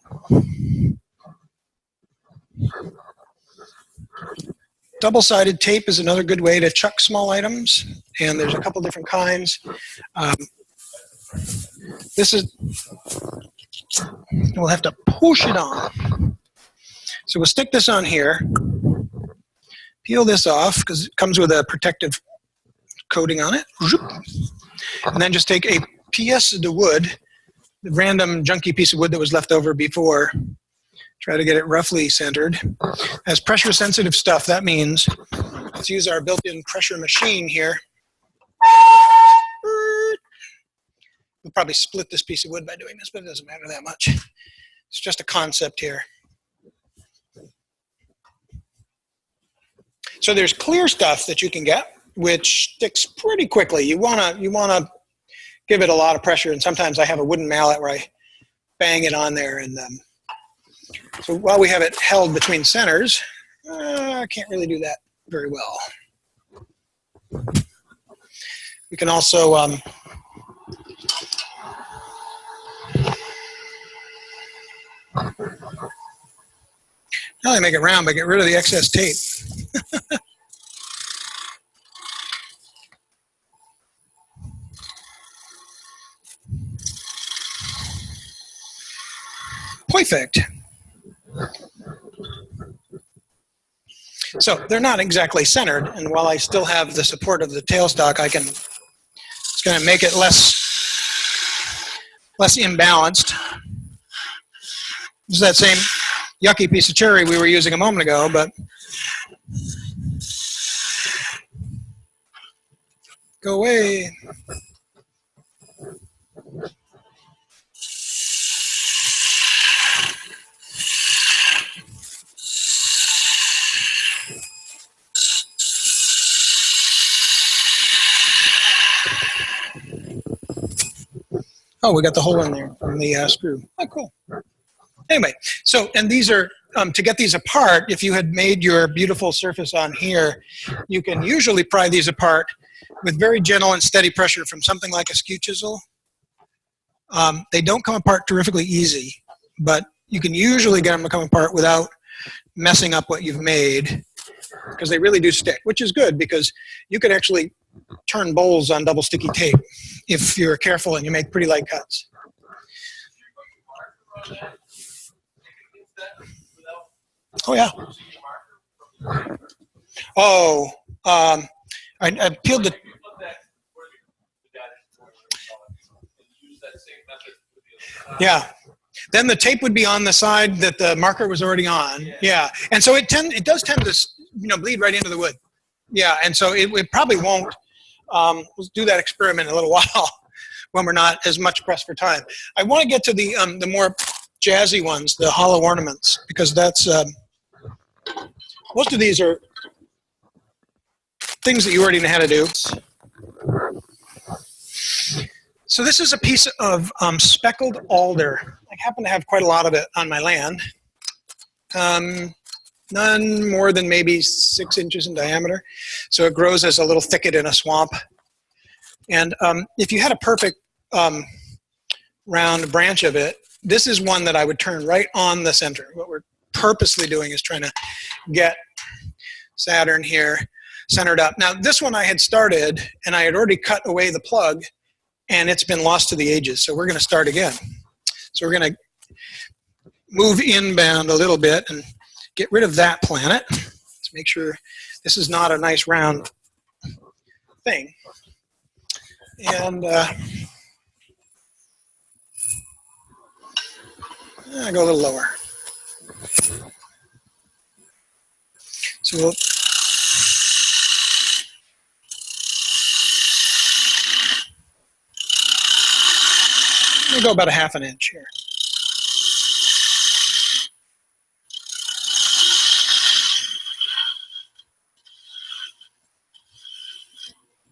double-sided tape is another good way to chuck small items, and there's a couple different kinds. This is, we'll have to push it on. So we'll stick this on here, peel this off because it comes with a protective coating on it, and then just take a piece of the wood, the random junky piece of wood that was left over before. Try to get it roughly centered. As pressure sensitive stuff, that means let's use our built-in pressure machine here. We'll probably split this piece of wood by doing this, but it doesn't matter that much. It's just a concept here. So there's clear stuff that you can get, which sticks pretty quickly. You wanna give it a lot of pressure, and sometimes I have a wooden mallet where I bang it on there, and so while we have it held between centers, I can't really do that very well. We can also not only make it round, but get rid of the excess tape. Perfect. So they're not exactly centered, and while I still have the support of the tailstock, it's going to make it less imbalanced. This is that same yucky piece of cherry we were using a moment ago, but go away. Oh, we got the hole in there from the screw. Oh, cool. Anyway, so, and these are, to get these apart, if you had made your beautiful surface on here, you can usually pry these apart with very gentle and steady pressure from something like a skew chisel. They don't come apart terrifically easy, but you can usually get them to come apart without messing up what you've made, because they really do stick, which is good because you could actually turn bowls on double sticky tape if you're careful and you make pretty light cuts. Oh, yeah. Oh, I peeled the... Yeah. Then the tape would be on the side that the marker was already on. Yeah. And so it does tend to, bleed right into the wood. Yeah. And so it probably won't. We'll do that experiment in a little while when we're not as much pressed for time. I want to get to the more jazzy ones, the hollow ornaments, because that's most of these are things that you already know how to do. So this is a piece of speckled alder. I happen to have quite a lot of it on my land. None more than maybe 6 inches in diameter. So it grows as a little thicket in a swamp. And if you had a perfect round branch of it, this is one that I would turn right on the center. What we're purposely doing is trying to get Saturn here centered up. Now this one I had started and I had already cut away the plug and it's been lost to the ages. So we're going to start again. So we're going to move inbound a little bit and get rid of that planet. Let's make sure this is not a nice round thing. And I go a little lower. So we'll go about a ½ inch here.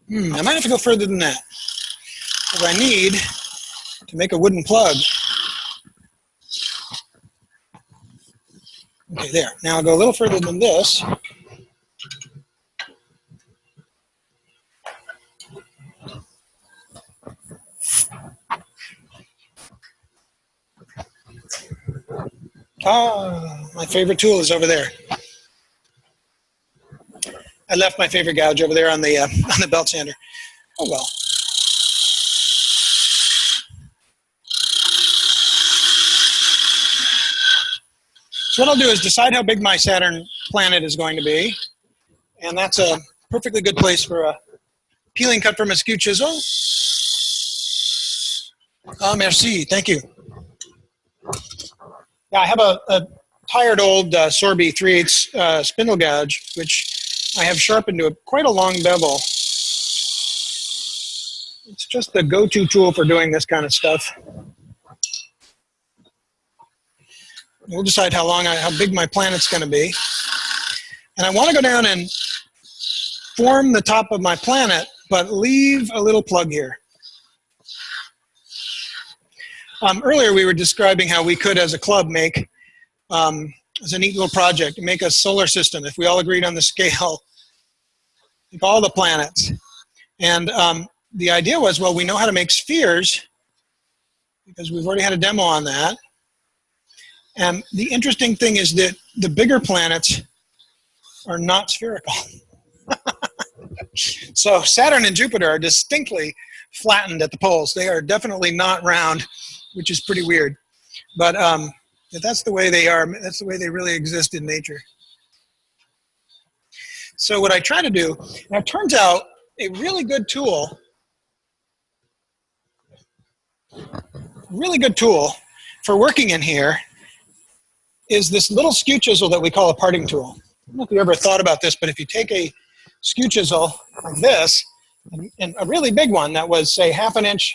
I might have to go further than that, because I need to make a wooden plug. Okay, there. Now I'll go a little further than this. Ah, my favorite tool is over there. I left my favorite gouge over there on the belt sander. Oh well. So what I'll do is decide how big my Saturn planet is going to be, and that's a perfectly good place for a peeling cut from a skew chisel. Ah, merci. Thank you. Yeah, I have a tired old Sorby 3/8 spindle gouge, which I have sharpened to quite a long bevel. It's just the go-to tool for doing this kind of stuff. We'll decide how big my planet's going to be. And I want to go down and form the top of my planet, but leave a little plug here. Earlier we were describing how we could, as a club, make, as a neat little project, make a solar system if we all agreed on the scale, like all the planets. And the idea was, well, we know how to make spheres because we've already had a demo on that. And the interesting thing is that the bigger planets are not spherical. So Saturn and Jupiter are distinctly flattened at the poles. They are definitely not round, which is pretty weird. But that's the way they are. That's the way they really exist in nature. So what I try to do, now it turns out a really good tool for working in here is this little skew chisel that we call a parting tool. I don't know if you ever thought about this, but if you take a skew chisel like this, and a really big one that was, say, ½ inch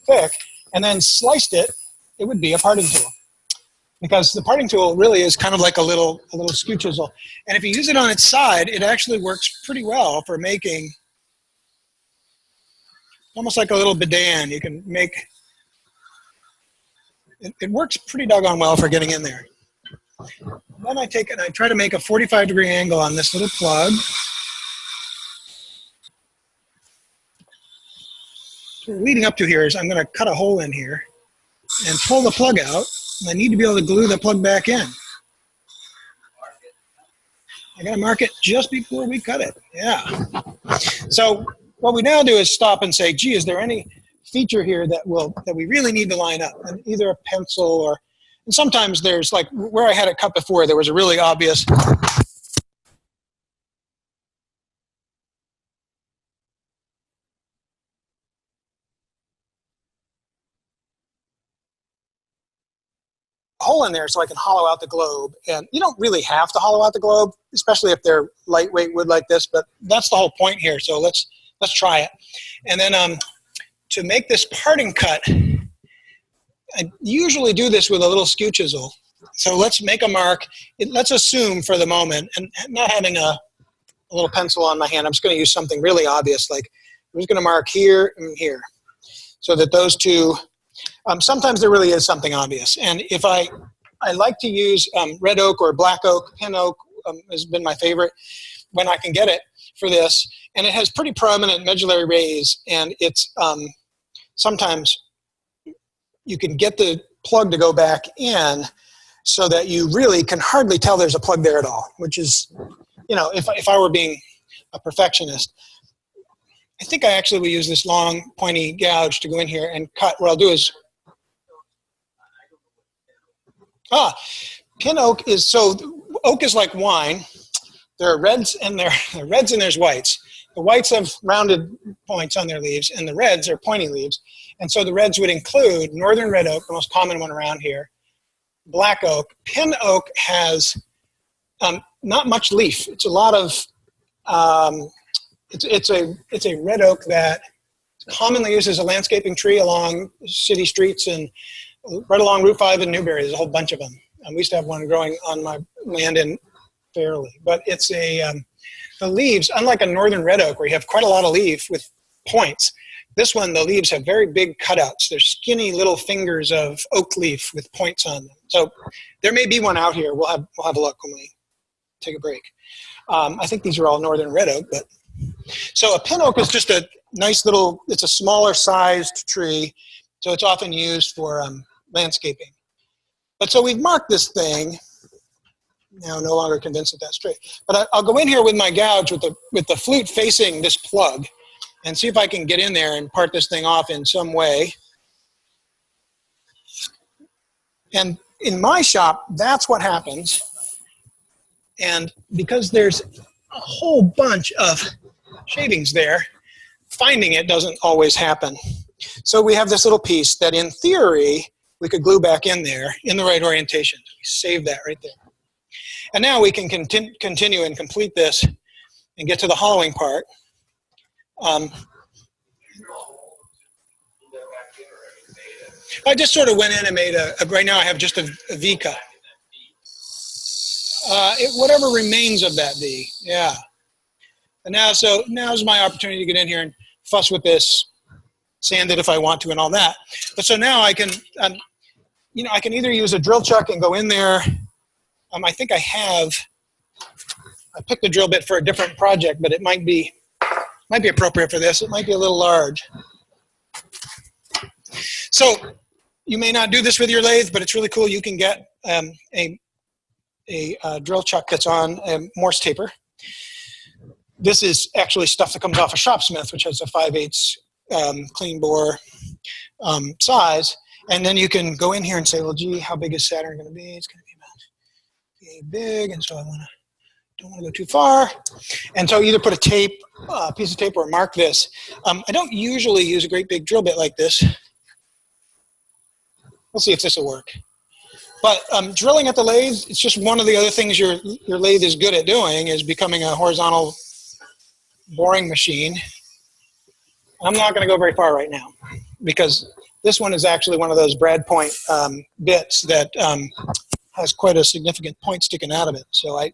thick, and then sliced it, it would be a parting tool. Because the parting tool really is kind of like a little skew chisel. And if you use it on its side, it actually works pretty well for making almost like a little bidan. You can make It works pretty doggone well for getting in there. Then I take it and I try to make a 45-degree angle on this little plug. So leading up to here is I'm going to cut a hole in here and pull the plug out. And I need to be able to glue the plug back in. I got to mark it just before we cut it. Yeah. So what we now do is stop and say, gee, is there any feature here that we really need to line up? And either a pencil or, and sometimes there's like where I had it cut before, there was a really obvious hole in there so I can hollow out the globe. And you don't really have to hollow out the globe, especially if they're lightweight wood like this, but that's the whole point here. So let's try it. And then to make this parting cut, I usually do this with a little skew chisel. So let's make a mark. Let's assume for the moment, and not having a little pencil on my hand, I'm just going to use something really obvious, like I'm just going to mark here and here, so that those two, sometimes there really is something obvious. And if I like to use red oak or black oak, pin oak has been my favorite when I can get it for this. And it has pretty prominent medullary rays, and it's sometimes you can get the plug to go back in so that you really can hardly tell there's a plug there at all, which is, you know, if I were being a perfectionist. I think I actually will use this long pointy gouge to go in here and cut. What I'll do is, pin oak is, so oak is like wine. There are reds and there's whites. The whites have rounded points on their leaves, and the reds are pointy leaves. And so the reds would include northern red oak, the most common one around here, black oak. Pin oak has not much leaf. It's a lot of, it's a red oak that is commonly used as a landscaping tree along city streets and right along Route 5 in Newberry. There's a whole bunch of them. We used to have one growing on my land in Fairleigh. But it's the leaves, unlike a northern red oak where you have quite a lot of leaf with points, this one, the leaves have very big cutouts. They're skinny little fingers of oak leaf with points on them. So there may be one out here. We'll have a look when we take a break. I think these are all northern red oak, but so a pin oak is just a nice little, it's a smaller sized tree, so it's often used for landscaping. But so we've marked this thing. Now no longer convinced that that's straight. But I'll go in here with my gouge with the flute facing this plug and see if I can get in there and part this thing off in some way. And in my shop, that's what happens. And because there's a whole bunch of shavings there, finding it doesn't always happen. So we have this little piece that in theory, we could glue back in there in the right orientation. We save that right there. And now we can continue and complete this and get to the hollowing part. I just sort of went in and made right now I have just a V cut. Whatever remains of that V, yeah. And now's my opportunity to get in here and fuss with this, sand it if I want to and all that. But so now I can, I can either use a drill chuck and go in there. I think I picked a drill bit for a different project, but it might be appropriate for this. It might be a little large. So you may not do this with your lathe, but it's really cool. You can get a drill chuck that's on Morse taper. This is actually stuff that comes off a Shopsmith, which has a 5/8 clean bore size. And then you can go in here and say, well, gee, how big is Saturn going to be? It's going to be about big, and so I don't want to go too far. And so either put a piece of tape or mark this. I don't usually use a great big drill bit like this. We'll see if this will work. But drilling at the lathe, it's just one of the other things your lathe is good at doing, is becoming a horizontal boring machine. I'm not going to go very far right now because this one is actually one of those brad point bits that has quite a significant point sticking out of it. So I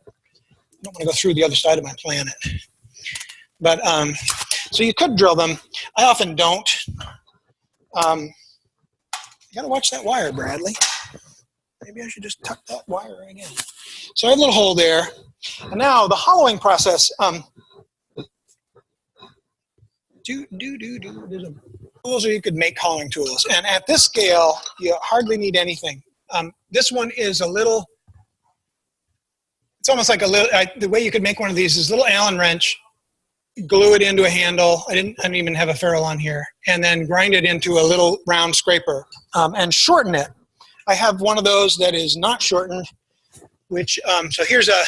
don't want to go through the other side of my planet. But so you could drill them. I often don't. gotta watch that wire, Bradley. Maybe I should just tuck that wire again. So I have a little hole there. And now the hollowing process. Tools, or you could make hollowing tools. And at this scale, you hardly need anything. This one is a little, it's almost like a little, the way you could make one of these is a little Allen wrench, glue it into a handle. I didn't even have a ferrule on here. And then grind it into a little round scraper and shorten it. I have one of those that is not shortened, which, so here's a,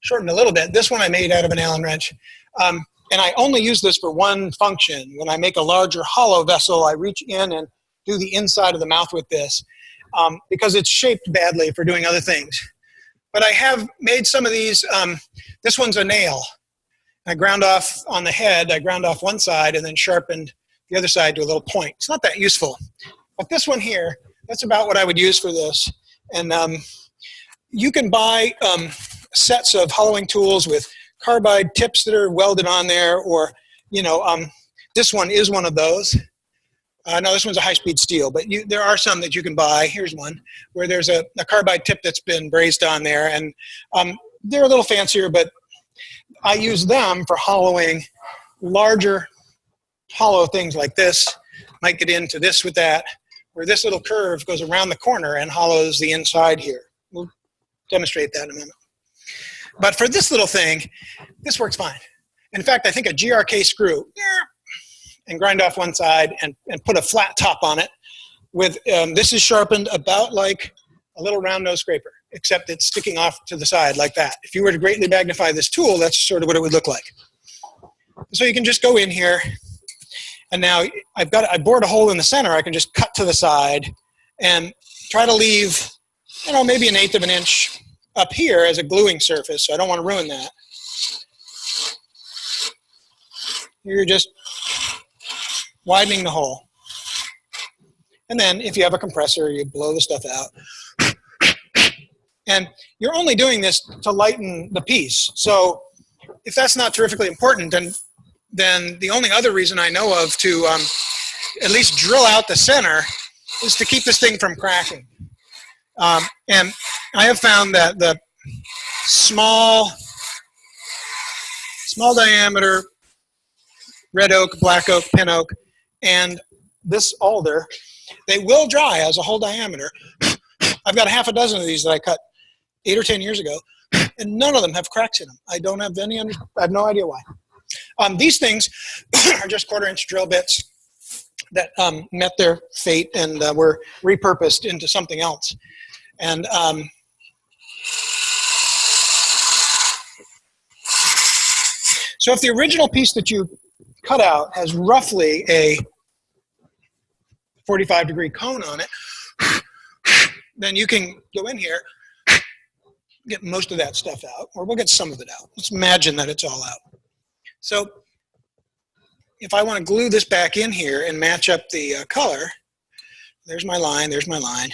shortened a little bit. This one I made out of an Allen wrench. And I only use this for one function. When I make a larger hollow vessel, I reach in and do the inside of the mouth with this because it's shaped badly for doing other things. But I have made some of these. This one's a nail. I ground off on the head. I ground off one side and then sharpened the other side to a little point. It's not that useful. But this one here, that's about what I would use for this. And you can buy sets of hollowing tools with carbide tips that are welded on there, or, you know, this one is one of those. No, this one's a high-speed steel, but there are some that you can buy. Here's one where there's a carbide tip that's been brazed on there, and they're a little fancier, but I use them for hollowing larger hollow things like this. Might get into this with that, where this little curve goes around the corner and hollows the inside here. We'll demonstrate that in a minute. But for this little thing, this works fine. In fact, I think a GRK screw, and grind off one side and put a flat top on it. With this is sharpened about like a little round nose scraper, except it's sticking off to the side like that. If you were to greatly magnify this tool, that's sort of what it would look like. So you can just go in here, and now I bored a hole in the center. I can just cut to the side and try to leave, you know, maybe 1/8 of an inch up here as a gluing surface. So I don't want to ruin that. You're just widening the hole. And then if you have a compressor, you blow the stuff out. And you're only doing this to lighten the piece. So if that's not terrifically important, then the only other reason I know of to at least drill out the center is to keep this thing from cracking. And I have found that the small diameter red oak, black oak, pin oak, and this alder, they will dry as a whole diameter. I've got 6 of these that I cut 8 or 10 years ago, and none of them have cracks in them. I don't have any, I have no idea why. These things are just 1/4 inch drill bits that met their fate and were repurposed into something else. And so if the original piece that you cut out has roughly a 45-degree cone on it, then you can go in here, get most of that stuff out, or we'll get some of it out. Let's imagine that it's all out. So if I want to glue this back in here and match up the color, there's my line, there's my line.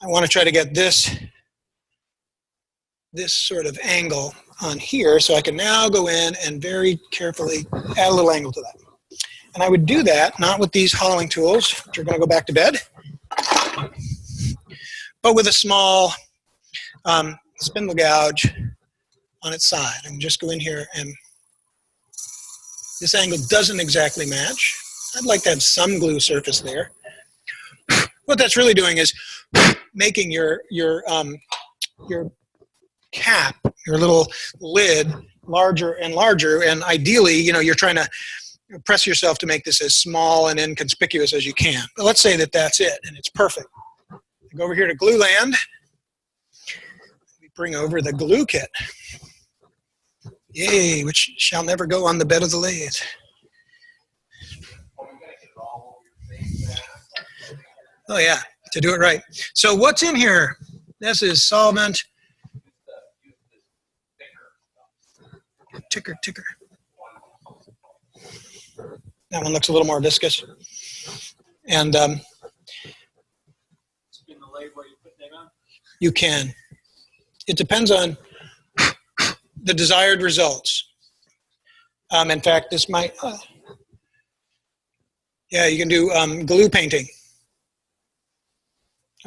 I want to try to get this sort of angle on here, so I can now go in and very carefully add a little angle to that. And I would do that, not with these hollowing tools, which are going to go back to bed, but with a small spindle gouge on its side. I can just go in here, and this angle doesn't exactly match. I'd like to have some glue surface there. What that's really doing is making your cap, your little lid, larger and larger, and ideally, you know, you're trying to press yourself to make this as small and inconspicuous as you can. But let's say that that's it, and it's perfect. I go over here to Glue Land. We bring over the glue kit. Yay, which shall never go on the bed of the lathe. Oh yeah, to do it right. So what's in here? This is solvent. Ticker. That one looks a little more viscous. And you can. It depends on the desired results. In fact, this might, yeah, you can do glue painting.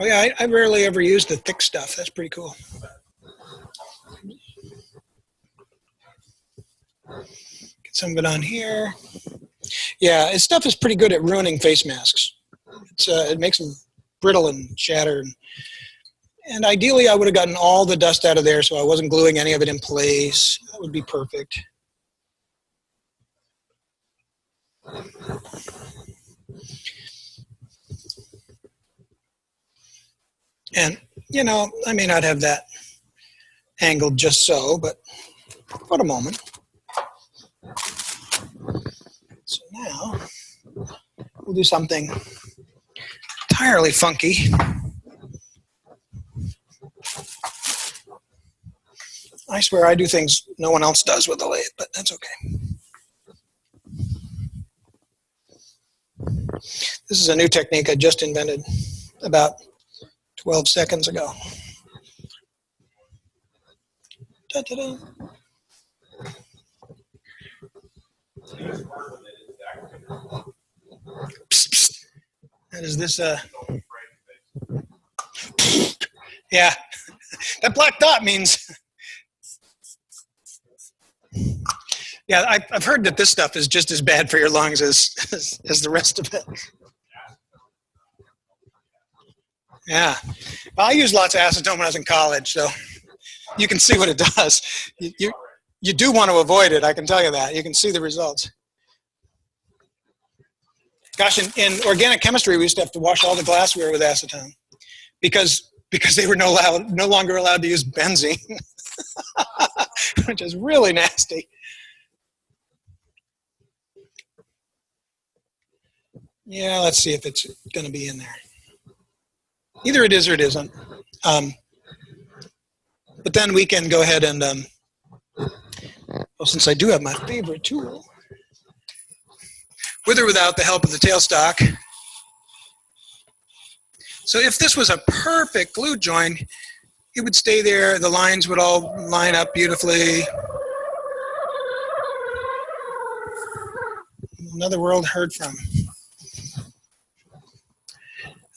Oh yeah, I rarely ever use the thick stuff. That's pretty cool. Get some of it on here. Yeah, this stuff is pretty good at ruining face masks. It makes them brittle and shatter. And ideally, I would have gotten all the dust out of there so I wasn't gluing any of it in place. That would be perfect. And, you know, I may not have that angled just so, but for a moment. So now, we'll do something entirely funky. I swear I do things no one else does with a lathe, but that's okay. This is a new technique I just invented about 12 seconds ago. Da-da-da. Psst, psst. That is this, yeah, that black dot means, yeah, I've heard that this stuff is just as bad for your lungs as the rest of it. Yeah, well, I used lots of acetone when I was in college, so you can see what it does. You do want to avoid it, I can tell you that. You can see the results. Gosh, in organic chemistry, we used to have to wash all the glassware with acetone because they were no longer allowed to use benzene, which is really nasty. Yeah, let's see if it's going to be in there. Either it is or it isn't. But then we can go ahead and, well, since I do have my favorite tool, with or without the help of the tailstock. So if this was a perfect glue joint, it would stay there. The lines would all line up beautifully. Another world heard from.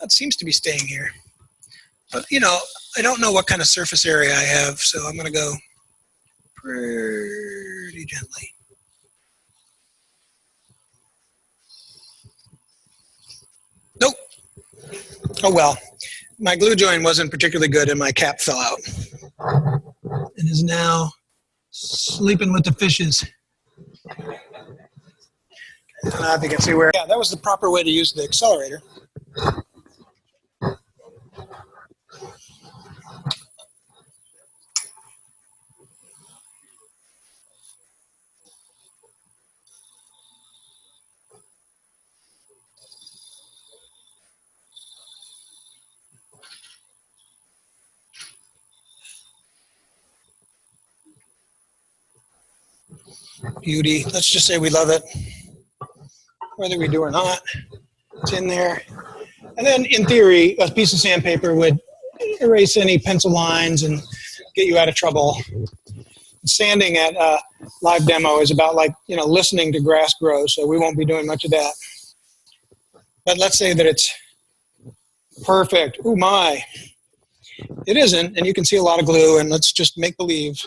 That seems to be staying here. But, you know, I don't know what kind of surface area I have, so I'm going to go pretty gently. Nope. Oh, well. My glue joint wasn't particularly good and my cap fell out. And is now sleeping with the fishes. I don't know if you can see where. Yeah, that was the proper way to use the accelerator. Beauty. Let's just say we love it, whether we do or not. It's in there. And then, in theory, a piece of sandpaper would erase any pencil lines and get you out of trouble. Sanding at a live demo is about like, you know, listening to grass grow, so we won't be doing much of that. But let's say that it's perfect. Ooh, my. It isn't, and you can see a lot of glue, and let's just make believe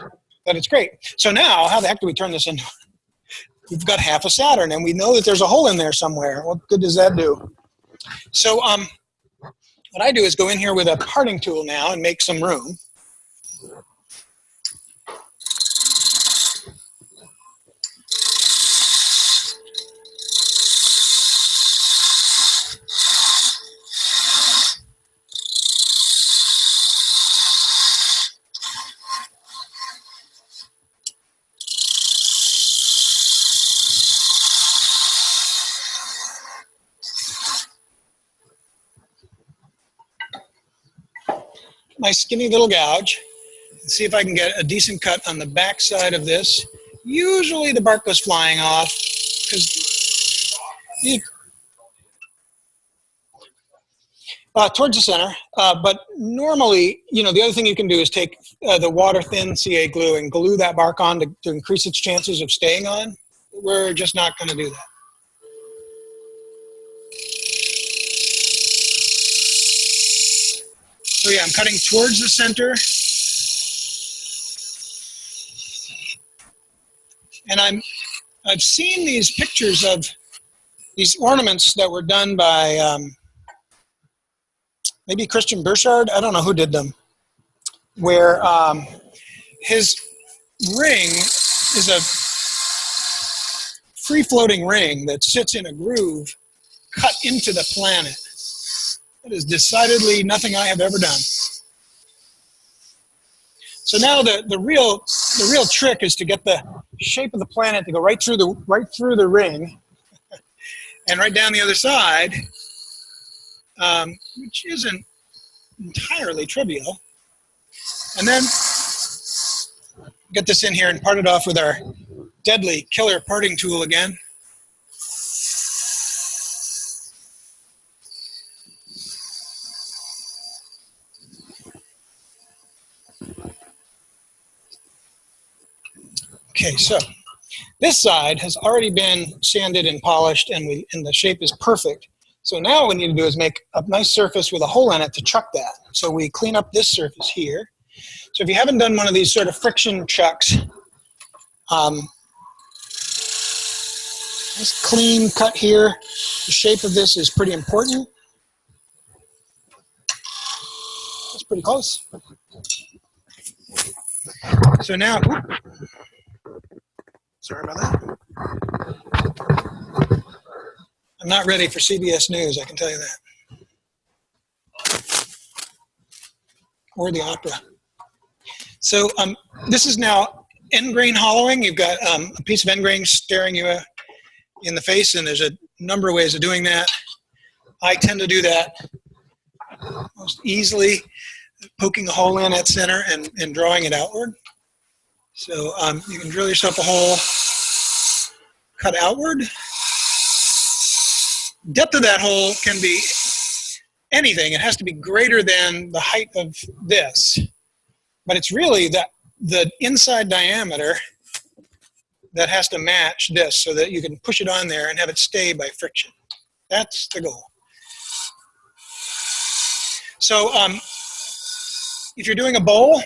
that it's great. So now, how the heck do we turn this into? We've got half a Saturn, and we know that there's a hole in there somewhere. What good does that do? So what I do is go in here with a parting tool now and make some room. My skinny little gouge and see if I can get a decent cut on the back side of this. Usually the bark goes flying off because towards the center. But normally, you know, the other thing you can do is take the water-thin CA glue and glue that bark on to increase its chances of staying on. We're just not going to do that. So yeah, I'm cutting towards the center. And I've seen these pictures of these ornaments that were done by maybe Christian Burchard. I don't know who did them. Where his ring is a free-floating ring that sits in a groove cut into the planet. That is decidedly nothing I have ever done. So now the real trick is to get the shape of the planet to go right through the ring, and right down the other side, which isn't entirely trivial. And then get this in here and part it off with our deadly killer parting tool again. Okay, so this side has already been sanded and polished, and the shape is perfect. So now what we need to do is make a nice surface with a hole in it to chuck that. So we clean up this surface here. So if you haven't done one of these sort of friction chucks, this clean cut here, the shape of this is pretty important. That's pretty close. So now, sorry about that. I'm not ready for CBS News, I can tell you that. Or the opera. So this is now end grain hollowing. You've got a piece of end grain staring you in the face, and there's a number of ways of doing that. I tend to do that most easily, poking a hole in at center and drawing it outward. So you can drill yourself a hole, cut outward. Depth of that hole can be anything. It has to be greater than the height of this. But it's really the inside diameter that has to match this so that you can push it on there and have it stay by friction. That's the goal. So if you're doing a bowl,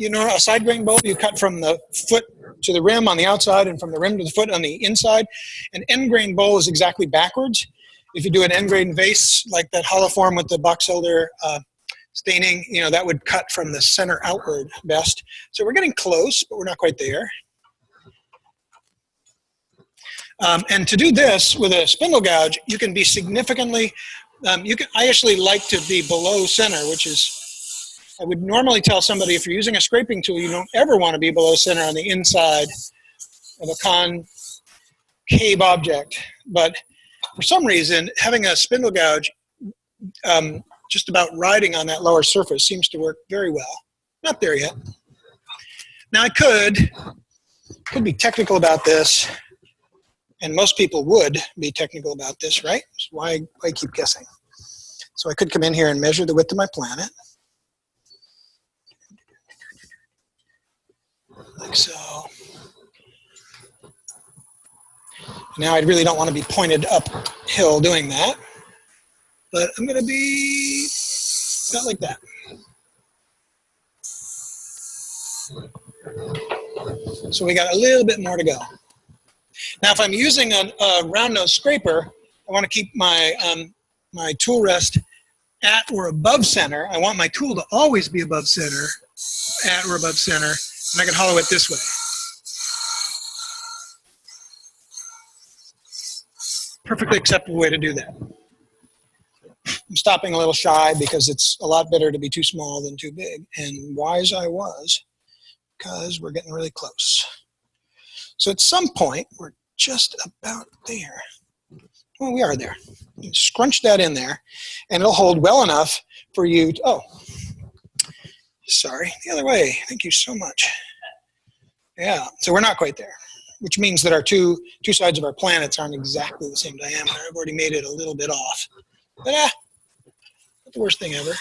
a side grain bowl, you cut from the foot to the rim on the outside and from the rim to the foot on the inside. An end grain bowl is exactly backwards. If you do an end grain vase, like that hollow form with the box elder staining, that would cut from the center outward best. So we're getting close, but we're not quite there. And to do this with a spindle gouge, you can be significantly, I actually like to be below center, which is, I would normally tell somebody if you're using a scraping tool, you don't ever want to be below center on the inside of a concave object. But for some reason, having a spindle gouge just about riding on that lower surface seems to work very well. Not there yet. Now I could be technical about this, and most people would be technical about this, right? So why keep guessing? So I could come in here and measure the width of my planet. Like so. Now I really don't want to be pointed uphill doing that, but I'm going to be about like that. So we got a little bit more to go. Now if I'm using a round nose scraper, I want to keep my, my tool rest at or above center. I want my tool to always be above center, at or above center, and I can hollow it this way. Perfectly acceptable way to do that. I'm stopping a little shy because it's a lot better to be too small than too big. And wise I was, because we're getting really close. So at some point, we're just about there. Well, we are there. You scrunch that in there, and it'll hold well enough for you to, oh, sorry, the other way. Thank you so much. Yeah, so we're not quite there, which means that our two sides of our planets aren't exactly the same diameter. I've already made it a little bit off. But not the worst thing ever.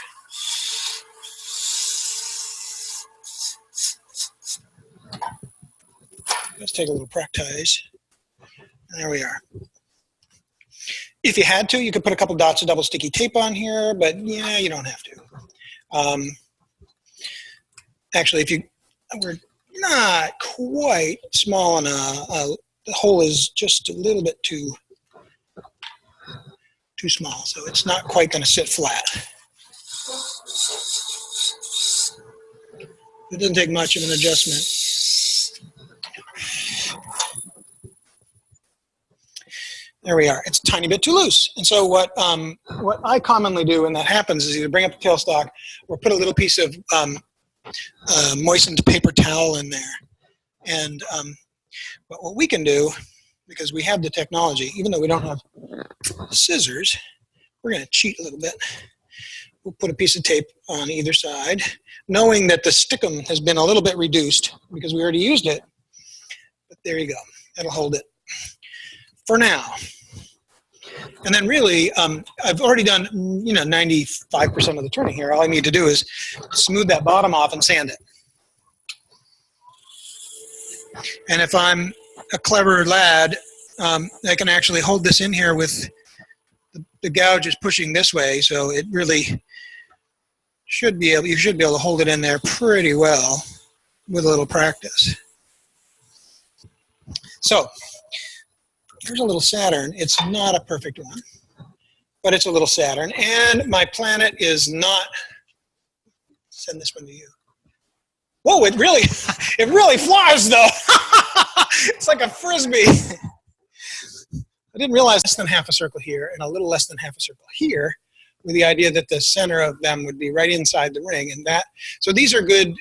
Let's take a little practice. There we are. If you had to, you could put a couple dots of double sticky tape on here, but yeah, you don't have to. Actually, we're not quite small enough. The hole is just a little bit too small, so it's not quite going to sit flat. It doesn't take much of an adjustment. There we are. It's a tiny bit too loose. And so what I commonly do when that happens is either bring up the tailstock or put a little piece of moistened paper towel in there. And but what we can do, because we have the technology, even though we don't have scissors, we're going to cheat a little bit. We'll put a piece of tape on either side, knowing that the stickum has been a little bit reduced because we already used it. But there you go. That'll hold it for now. And then really, I've already done 95% of the turning here. All I need to do is smooth that bottom off and sand it. And if I'm a clever lad, I can actually hold this in here with the gouge is pushing this way, so it really should be able, you should be able to hold it in there pretty well with a little practice. So here's a little Saturn. It's not a perfect one, but it's a little Saturn. And my planet is not, send this one to you. Whoa, it really flies though. It's like a Frisbee. I didn't realize less than half a circle here and a little less than half a circle here, with the idea that the center of them would be right inside the ring, and that. So these are good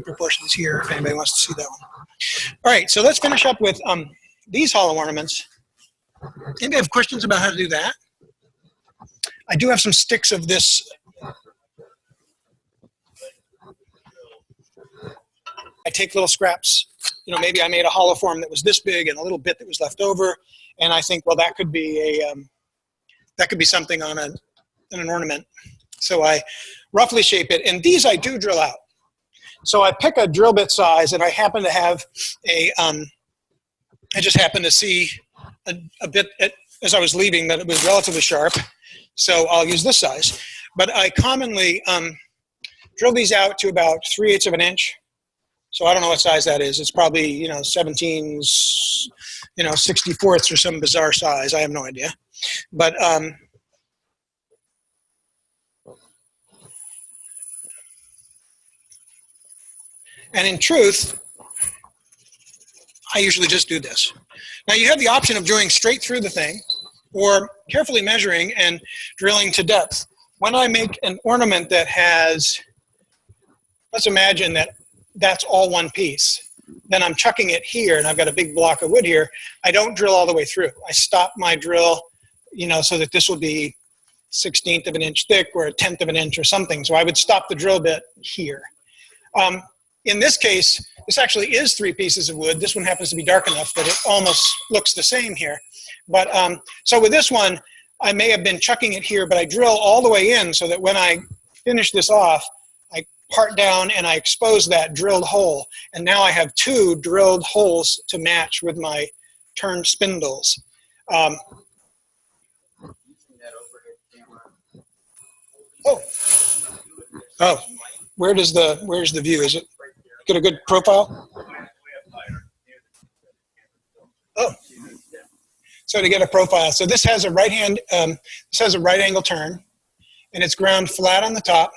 proportions here. If anybody wants to see that one. All right, so let's finish up with these hollow ornaments. Anybody have questions about how to do that? I do have some sticks of this. I take little scraps. Maybe I made a hollow form that was this big and a little bit that was left over, and I think, well, that could be something on an ornament. So I roughly shape it, and these I do drill out. So I pick a drill bit size, and I happen to have I just happened to see a bit as I was leaving that it was relatively sharp, so I'll use this size. But I commonly drill these out to about 3/8 of an inch. So I don't know what size that is. It's probably 17 64ths or some bizarre size. I have no idea. But and in truth, I usually just do this. Now you have the option of doing straight through the thing or carefully measuring and drilling to depth. When I make an ornament that has, let's imagine that that's all one piece, then I'm chucking it here and I've got a big block of wood here. I don't drill all the way through. I stop my drill, so that this will be 1/16 of an inch thick or 1/10 of an inch or something. So I would stop the drill bit here. In this case, this actually is 3 pieces of wood. This one happens to be dark enough that it almost looks the same here. But so with this one, I may have been chucking it here, but I drill all the way in so that when I finish this off, I part down and I expose that drilled hole. And now I have 2 drilled holes to match with my turned spindles. Where's the view? Is it get a good profile? Oh, so to get a profile, so this has a right angle turn, and it's ground flat on the top,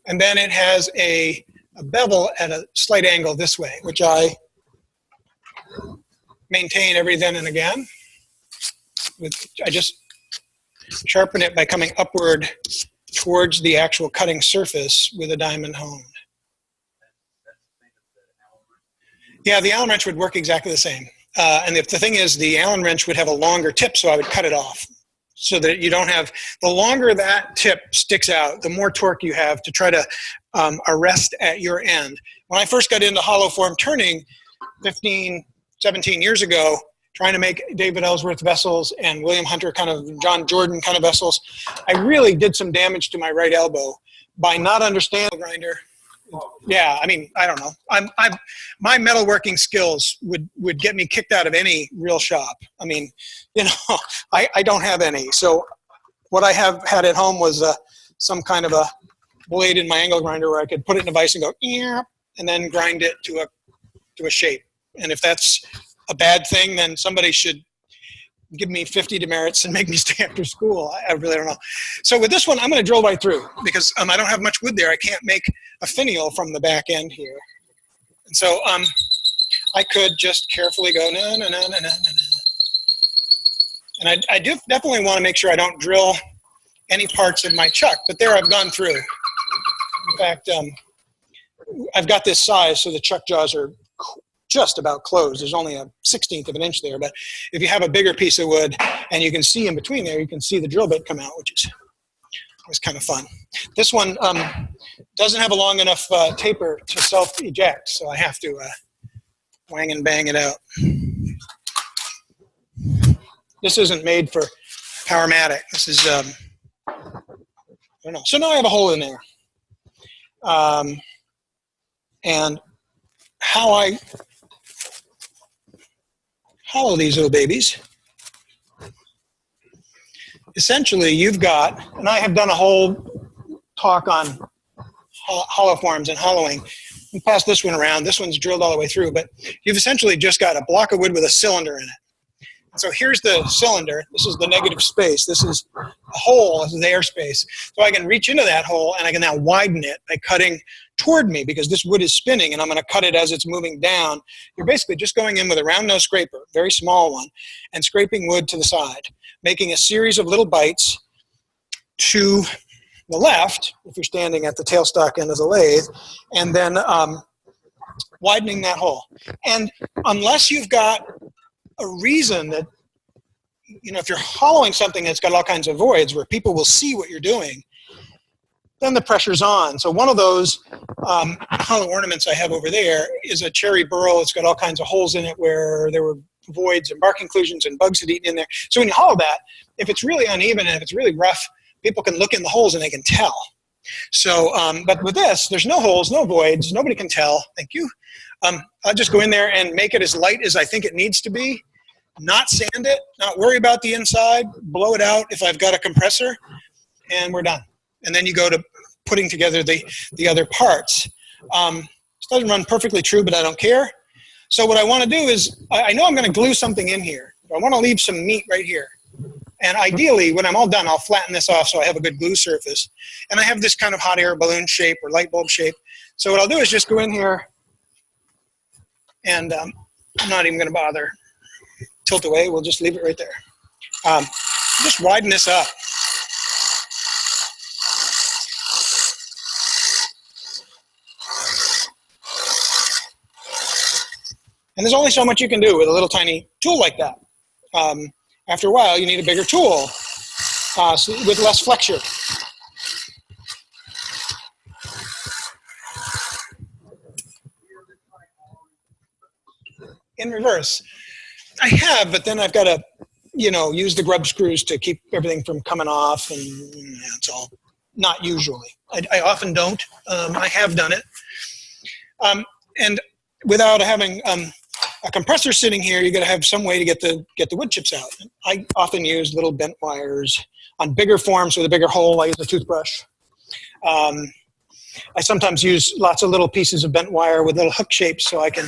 and then it has a bevel at a slight angle this way, which I maintain every then and again. I just sharpen it by coming upward towards the actual cutting surface with a diamond hone. Yeah, the Allen wrench would work exactly the same. And the thing is, the Allen wrench would have a longer tip, so I would cut it off so that you don't have, the longer that tip sticks out, the more torque you have to try to arrest at your end. When I first got into hollow form turning 15, 17 years ago, trying to make David Ellsworth vessels and William Hunter kind of John Jordan kind of vessels, I really did some damage to my right elbow by not understanding the grinder. Yeah, I mean, I don't know. My metalworking skills would get me kicked out of any real shop. I mean, I don't have any. So what I have had at home was some kind of a blade in my angle grinder where I could put it in a vise and go, yeah, and then grind it to a shape. And if that's a bad thing, then somebody should give me 50 demerits and make me stay after school. I really don't know. So with this one, I'm going to drill right through because I don't have much wood there. I can't make a finial from the back end here. And so I could just carefully go, no, no, no, no, no, no, no. And I do definitely want to make sure I don't drill any parts of my chuck, but there I've gone through. In fact, I've got this size so the chuck jaws are just about closed. There's only a 1/16 of an inch there, but if you have a bigger piece of wood and you can see in between there, you can see the drill bit come out, which is kind of fun. This one doesn't have a long enough taper to self-eject, so I have to wang and bang it out. This isn't made for Powermatic. This is, I don't know. So now I have a hole in there. And how I hollow these little babies, essentially you've got, and I have done a whole talk on hollow forms and hollowing. I'll pass this one around. This one's drilled all the way through, but you've essentially just got a block of wood with a cylinder in it. So here's the cylinder. This is the negative space. This is a hole. This is the airspace. So I can reach into that hole and I can now widen it by cutting toward me because this wood is spinning and I'm going to cut it as it's moving down. You're basically just going in with a round nose scraper, very small one, and scraping wood to the side, making a series of little bites to the left, if you're standing at the tailstock end of the lathe, and then widening that hole. And unless you've got a reason that, you know, if you're hollowing something that's got all kinds of voids where people will see what you're doing, then the pressure's on. So one of those hollow ornaments I have over there is a cherry burl. It's got all kinds of holes in it where there were voids and bark inclusions and bugs had eaten in there. So when you hollow that, if it's really uneven and if it's really rough, people can look in the holes and they can tell. So, but with this, there's no holes, no voids, nobody can tell. Thank you. I'll just go in there and make it as light as I think it needs to be, not sand it, not worry about the inside, blow it out if I've got a compressor, and we're done. And then you go to putting together the other parts. It doesn't run perfectly true, but I don't care. So what I want to do is, I know I'm going to glue something in here. I want to leave some meat right here. And ideally, when I'm all done, I'll flatten this off so I have a good glue surface. And I have this kind of hot air balloon shape or light bulb shape. So what I'll do is just go in here, and I'm not even going to bother tilt away. We'll just leave it right there. Just widen this up. And there's only so much you can do with a little tiny tool like that. After a while, you need a bigger tool with less flexure. In reverse. I have, but then I've got to, you know, use the grub screws to keep everything from coming off, and it's all not usually. I often don't. I have done it. And without having a compressor sitting here, you got to have some way to get the wood chips out. I often use little bent wires on bigger forms with a bigger hole. I use a toothbrush. I sometimes use lots of little pieces of bent wire with little hook shapes so I can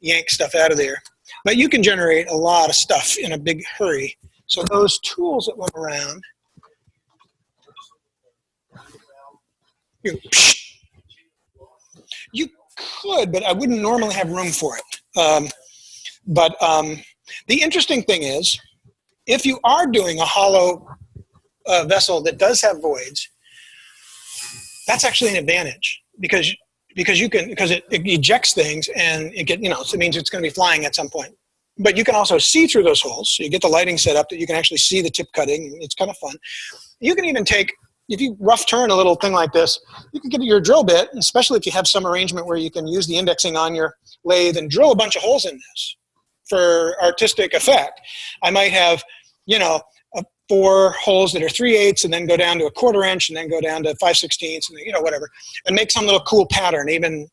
yank stuff out of there. But you can generate a lot of stuff in a big hurry. So those tools that went around, you could, but I wouldn't normally have room for it. But the interesting thing is, if you are doing a hollow vessel that does have voids, that's actually an advantage because it ejects things and so it means it's going to be flying at some point. But you can also see through those holes. So you get the lighting set up that you can actually see the tip cutting. It's kind of fun. You can even take, if you rough turn a little thing like this, you can get your drill bit, especially if you have some arrangement where you can use the indexing on your lathe and drill a bunch of holes in this for artistic effect. I might have, 4 holes that are 3/8 and then go down to a 1/4 inch and then go down to 5/16 and whatever, and make some little cool pattern, even,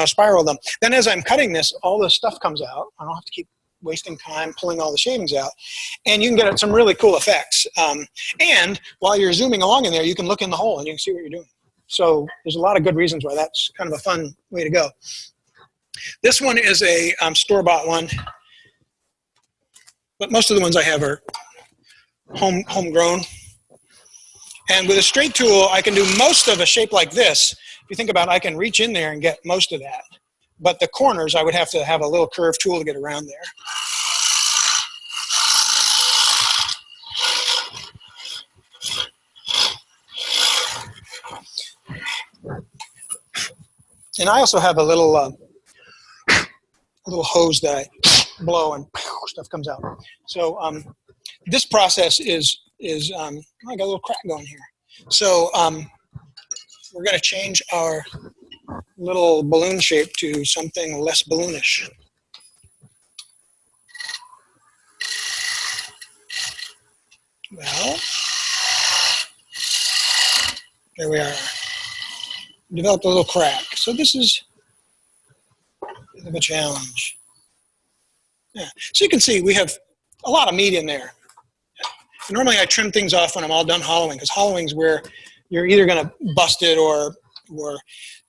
spiral them. Then as I'm cutting this, all this stuff comes out. I don't have to keep wasting time pulling all the shavings out, and you can get some really cool effects. And while you're zooming along in there, you can look in the hole and you can see what you're doing. So there's a lot of good reasons why that's kind of a fun way to go. This one is a store-bought one, but most of the ones I have are homegrown. And with a straight tool, I can do most of a shape like this. If you think about it, I can reach in there and get most of that. But the corners, I would have to have a little curved tool to get around there. And I also have a little hose that I blow and stuff comes out. So this process is I got a little crack going here. So we're going to change our little balloon shape to something less balloonish. Well, there we are. Developed a little crack. So this is a bit of a challenge. Yeah. So you can see we have a lot of meat in there. And normally I trim things off when I'm all done hollowing, because hollowing is where you're either going to bust it or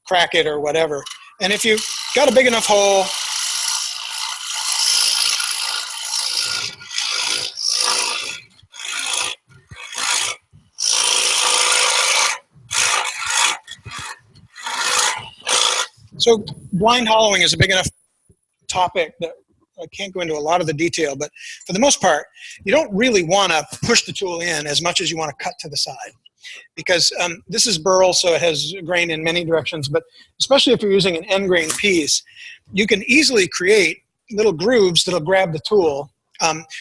crack it or whatever. And if you've got a big enough hole, so blind hollowing is a big enough topic that I can't go into a lot of the detail, but for the most part, you don't really want to push the tool in as much as you want to cut to the side. Because this is burl, so it has grain in many directions, but especially if you're using an end grain piece, you can easily create little grooves that'll grab the tool,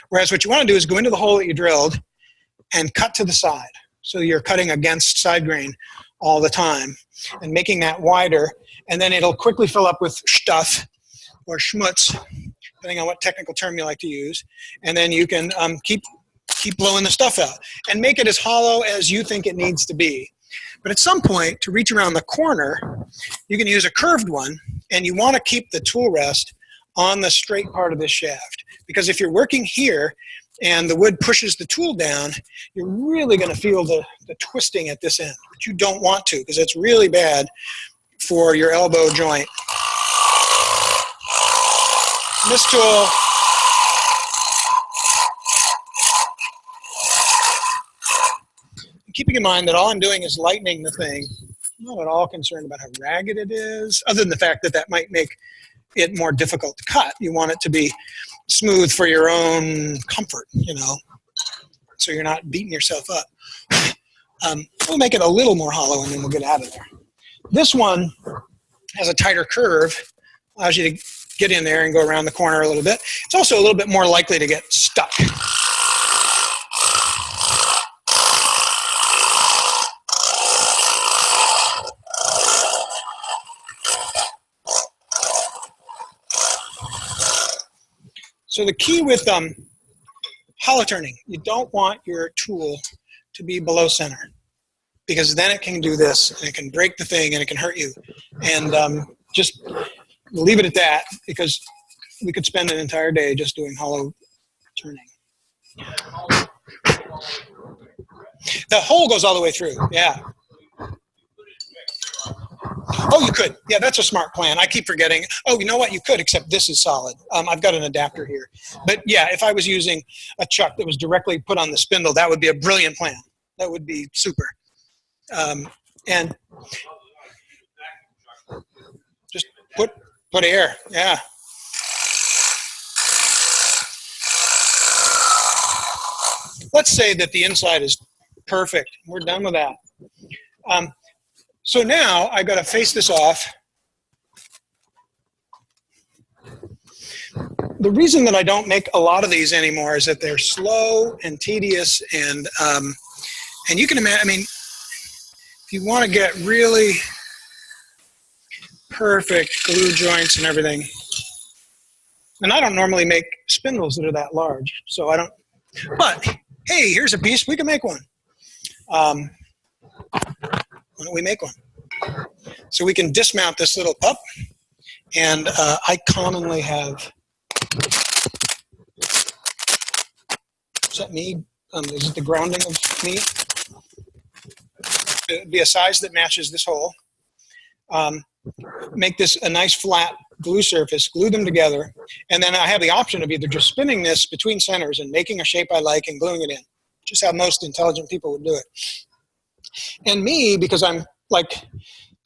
whereas what you want to do is go into the hole that you drilled and cut to the side. So you're cutting against side grain all the time and making that wider, and then it'll quickly fill up with stuff or schmutz, depending on what technical term you like to use, and then you can keep blowing the stuff out and make it as hollow as you think it needs to be. But at some point, to reach around the corner, you can use a curved one, and you want to keep the tool rest on the straight part of this shaft. Because if you're working here and the wood pushes the tool down, you're really going to feel the twisting at this end, which you don't want to, because it's really bad for your elbow joint. This tool keeping in mind that all I'm doing is lightening the thing. I'm not at all concerned about how ragged it is, other than the fact that that might make it more difficult to cut. You want it to be smooth for your own comfort, you know, so you're not beating yourself up. We'll make it a little more hollow, and then we'll get out of there. This one has a tighter curve, allows you to get in there and go around the corner a little bit. It's also a little bit more likely to get stuck. So the key with hollow turning, you don't want your tool to be below center, because then it can do this, and it can break the thing, and it can hurt you. And just leave it at that, because we could spend an entire day just doing hollow turning. The hole goes all the way through, yeah. Oh, you could. Yeah, that's a smart plan. I keep forgetting. Oh, you know what? You could, except this is solid. I've got an adapter here. But yeah, if I was using a chuck that was directly put on the spindle, that would be a brilliant plan. That would be super. And just put air, yeah. Let's say that the inside is perfect. We're done with that. So now I got to face this off. The reason that I don't make a lot of these anymore is that they're slow and tedious, and you can imagine. I mean, if you want to get really perfect glue joints and everything, and I don't normally make spindles that are that large, so I don't. But hey, here's a piece. We can make one. Why don't we make one? So we can dismount this little pup, and I commonly have, is that meat? Is it the grounding of meat? be a size that matches this hole. Make this a nice flat glue surface, glue them together, and then I have the option of either just spinning this between centers and making a shape I like and gluing it in, just how most intelligent people would do it. And me, because I'm like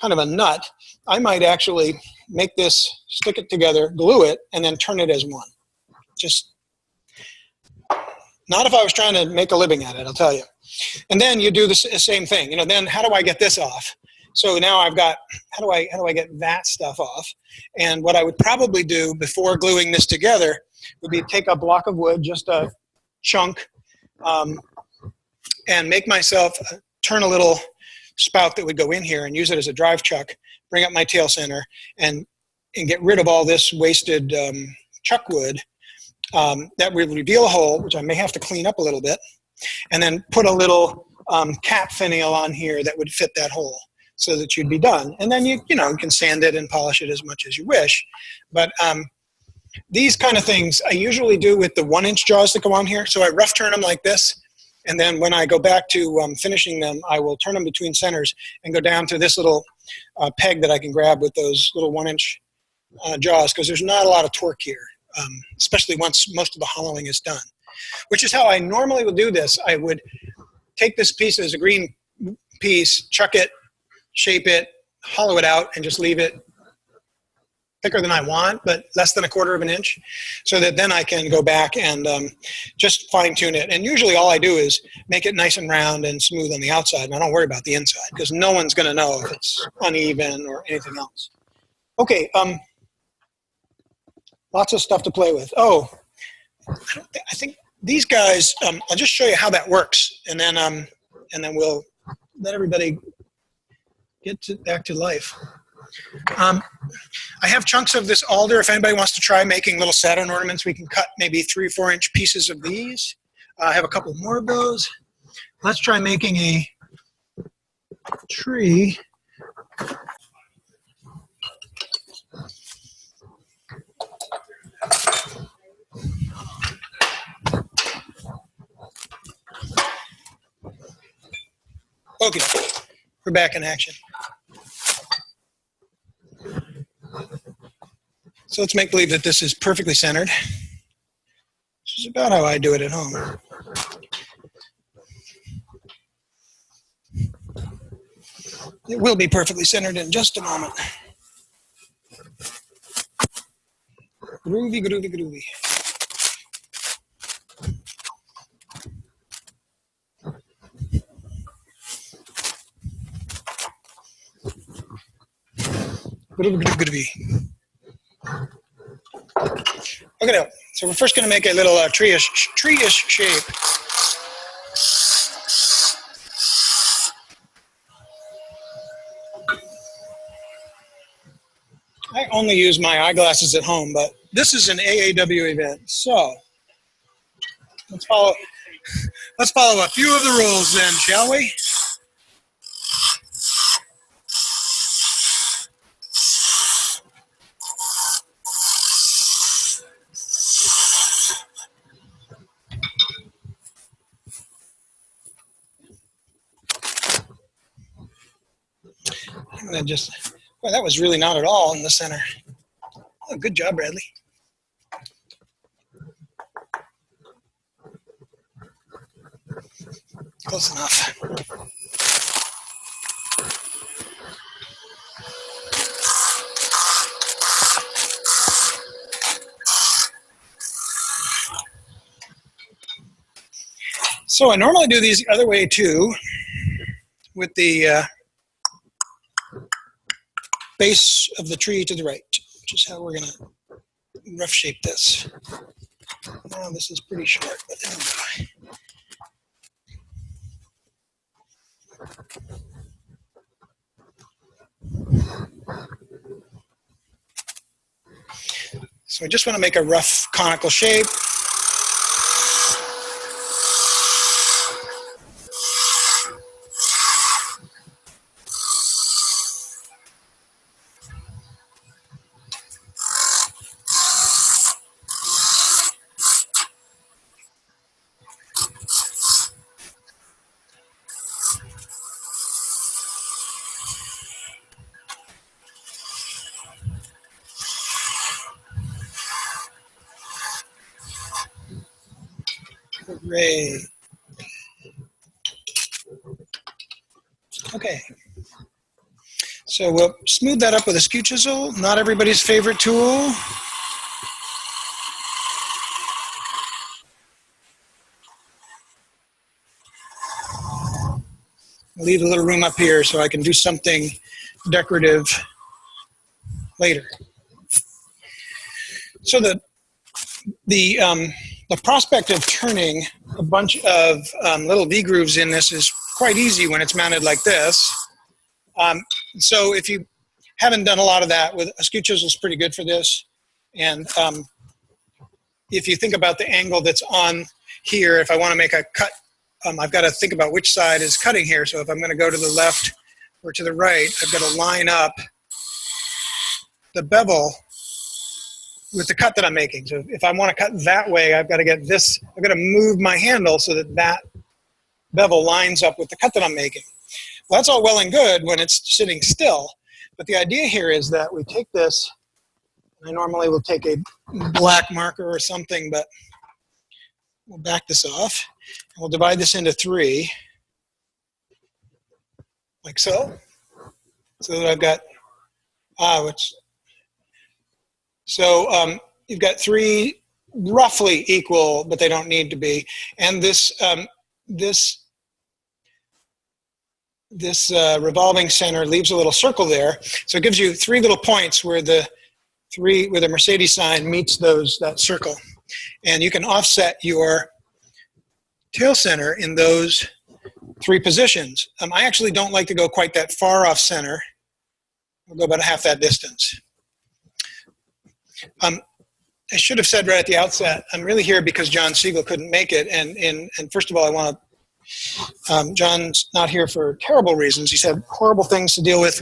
kind of a nut, I might actually make this, stick it together, glue it, and then turn it as one. Just not if I was trying to make a living at it, I'll tell you. And then you do the same thing. You know, then how do I get this off? So now I've got, how do I get that stuff off? And what I would probably do before gluing this together would be take a block of wood, just a chunk, and make myself turn a little spout that would go in here and use it as a drive chuck, bring up my tail center, and get rid of all this wasted chuck wood. That would reveal a hole, which I may have to clean up a little bit, and then put a little cap finial on here that would fit that hole, so that you'd be done. And then you can sand it and polish it as much as you wish. But these kind of things I usually do with the 1-inch jaws that go on here. So I rough turn them like this. And then when I go back to finishing them, I will turn them between centers and go down to this little peg that I can grab with those little 1-inch jaws, because there's not a lot of torque here, especially once most of the hollowing is done, which is how I normally would do this. I would take this piece as a green piece, chuck it, shape it, hollow it out, and just leave it thicker than I want, but less than 1/4 of an inch, so that then I can go back and just fine tune it. And usually all I do is make it nice and round and smooth on the outside, and I don't worry about the inside, because no one's going to know if it's uneven or anything else. Okay, lots of stuff to play with. Oh, I think these guys, I'll just show you how that works, and then we'll let everybody get back to life. I have chunks of this alder. If anybody wants to try making little Saturn ornaments, we can cut maybe 3 or 4-inch pieces of these. I have a couple more of those. Let's try making a tree. Okay, we're back in action. So let's make believe that this is perfectly centered. This is about how I do it at home. It will be perfectly centered in just a moment. Groovy, groovy, groovy. Groovy, groovy, groovy. Okay, now, so we're first going to make a little tree-ish shape. I only use my eyeglasses at home, but this is an AAW event, so let's follow a few of the rules then, shall we? I'm gonna just, well, that was really not at all in the center. Oh, good job, Bradley. Close enough. So I normally do these the other way too, with the base of the tree to the right, which is how we're going to rough shape this. Now this is pretty short, but anyway. So I just want to make a rough conical shape. Great. Okay. So we'll smooth that up with a skew chisel. Not everybody's favorite tool. I'll leave a little room up here so I can do something decorative later. So the prospect of turning a bunch of little V-grooves in this is quite easy when it's mounted like this. So if you haven't done a lot of that, with a skew chisel is pretty good for this. And if you think about the angle that's on here, if I want to make a cut, I've got to think about which side is cutting here. So if I'm going to go to the left or to the right, I've got to line up the bevel with the cut that I'm making. So if I want to cut that way, I've got to get this, I've got to move my handle so that that bevel lines up with the cut that I'm making. Well, that's all well and good when it's sitting still. But the idea here is that we take this, I normally will take a black marker or something, but we'll back this off. And we'll divide this into 3, like so. So that I've got, you've got 3 roughly equal, but they don't need to be. And this revolving center leaves a little circle there. So it gives you 3 little points where the Mercedes sign meets that circle. And you can offset your tail center in those 3 positions. I actually don't like to go quite that far off center. I'll go about half that distance. I should have said right at the outset, I'm really here because John Siegel couldn't make it. And first of all, I want to, John's not here for terrible reasons. He's had horrible things to deal with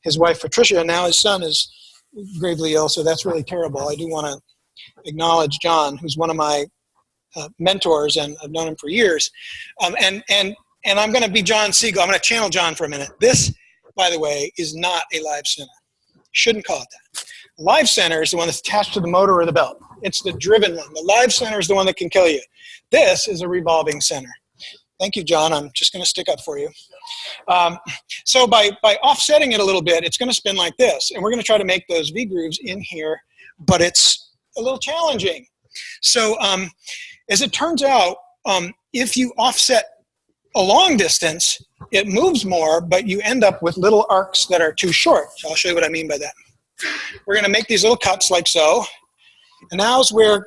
his wife, Patricia, and now his son is gravely ill, so that's really terrible. I do want to acknowledge John, who's one of my mentors, and I've known him for years. And I'm going to be John Siegel. I'm going to channel John for a minute. This, by the way, is not a live center. Shouldn't call it that. The live center is the one that's attached to the motor or the belt. It's the driven one. The live center is the one that can kill you. This is a revolving center. Thank you, John. I'm just going to stick up for you. So by offsetting it a little bit, it's going to spin like this. And we're going to try to make those V-grooves in here, but it's a little challenging. So as it turns out, if you offset a long distance, it moves more, but you end up with little arcs that are too short. So I'll show you what I mean by that. We're going to make these little cuts like so. And now as we're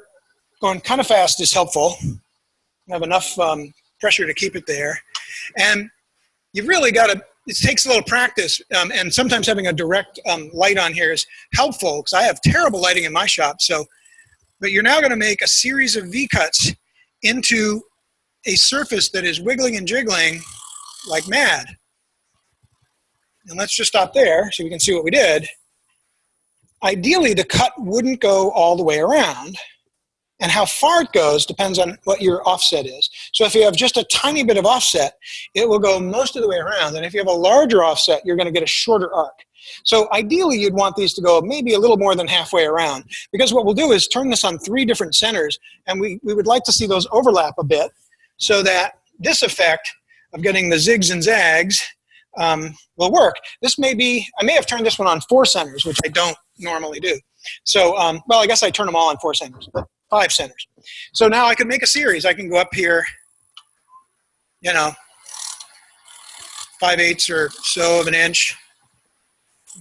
going kind of fast is helpful. We have enough pressure to keep it there. And you've really got to, it takes a little practice. And sometimes having a direct light on here is helpful because I have terrible lighting in my shop. But you're now going to make a series of V-cuts into a surface that is wiggling and jiggling like mad. And let's just stop there so we can see what we did. Ideally, the cut wouldn't go all the way around. And how far it goes depends on what your offset is. So if you have just a tiny bit of offset, it will go most of the way around. And if you have a larger offset, you're going to get a shorter arc. So ideally, you'd want these to go maybe a little more than halfway around. Because what we'll do is turn this on 3 different centers, and we would like to see those overlap a bit so that this effect of getting the zigs and zags will work. This may be, I may have turned this one on 4 centers, which I don't normally do. So, well, I guess I turn them all on 4 centers, but 5 centers. So now I can make a series. I can go up here, 5/8 or so of an inch.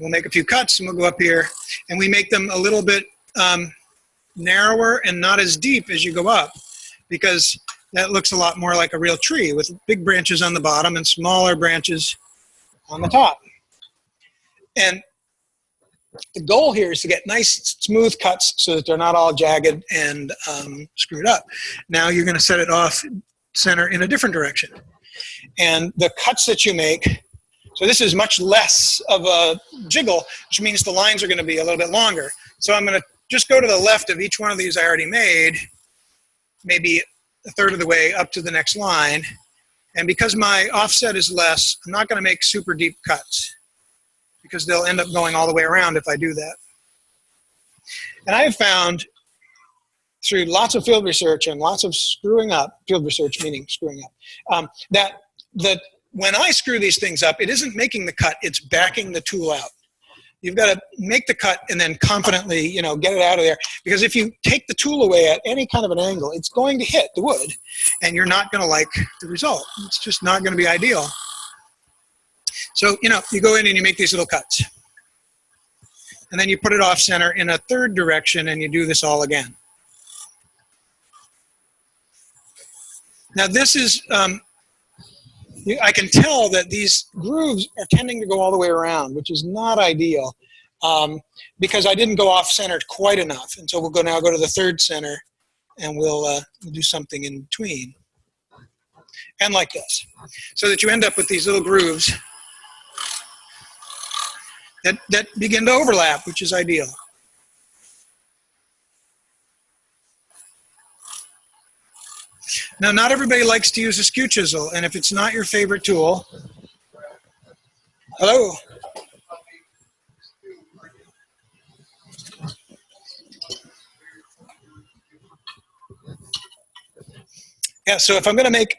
We'll make a few cuts and we'll go up here and we make them a little bit narrower and not as deep as you go up, because that looks a lot more like a real tree with big branches on the bottom and smaller branches on the top. And the goal here is to get nice smooth cuts so that they're not all jagged and screwed up. Now you're going to set it off center in a different direction. And the cuts that you make, so this is much less of a jiggle, which means the lines are going to be a little bit longer. So I'm going to just go to the left of each one of these I already made, maybe a third of the way up to the next line. And because my offset is less, I'm not going to make super deep cuts, because they'll end up going all the way around if I do that. And I have found through lots of field research and lots of screwing up, field research meaning screwing up, that when I screw these things up, it isn't making the cut, it's backing the tool out. You've got to make the cut and then confidently, get it out of there. Because if you take the tool away at any kind of an angle, it's going to hit the wood, and you're not going to like the result. It's just not going to be ideal. So, you go in and you make these little cuts. And then you put it off center in a third direction, and you do this all again. Now this is, I can tell that these grooves are tending to go all the way around, which is not ideal, because I didn't go off centered quite enough. And so we'll now go to the third center, and we'll do something in between. And like this, so that you end up with these little grooves that begin to overlap, which is ideal. Now, not everybody likes to use a skew chisel, and if it's not your favorite tool, hello? Yeah, so if I'm going to make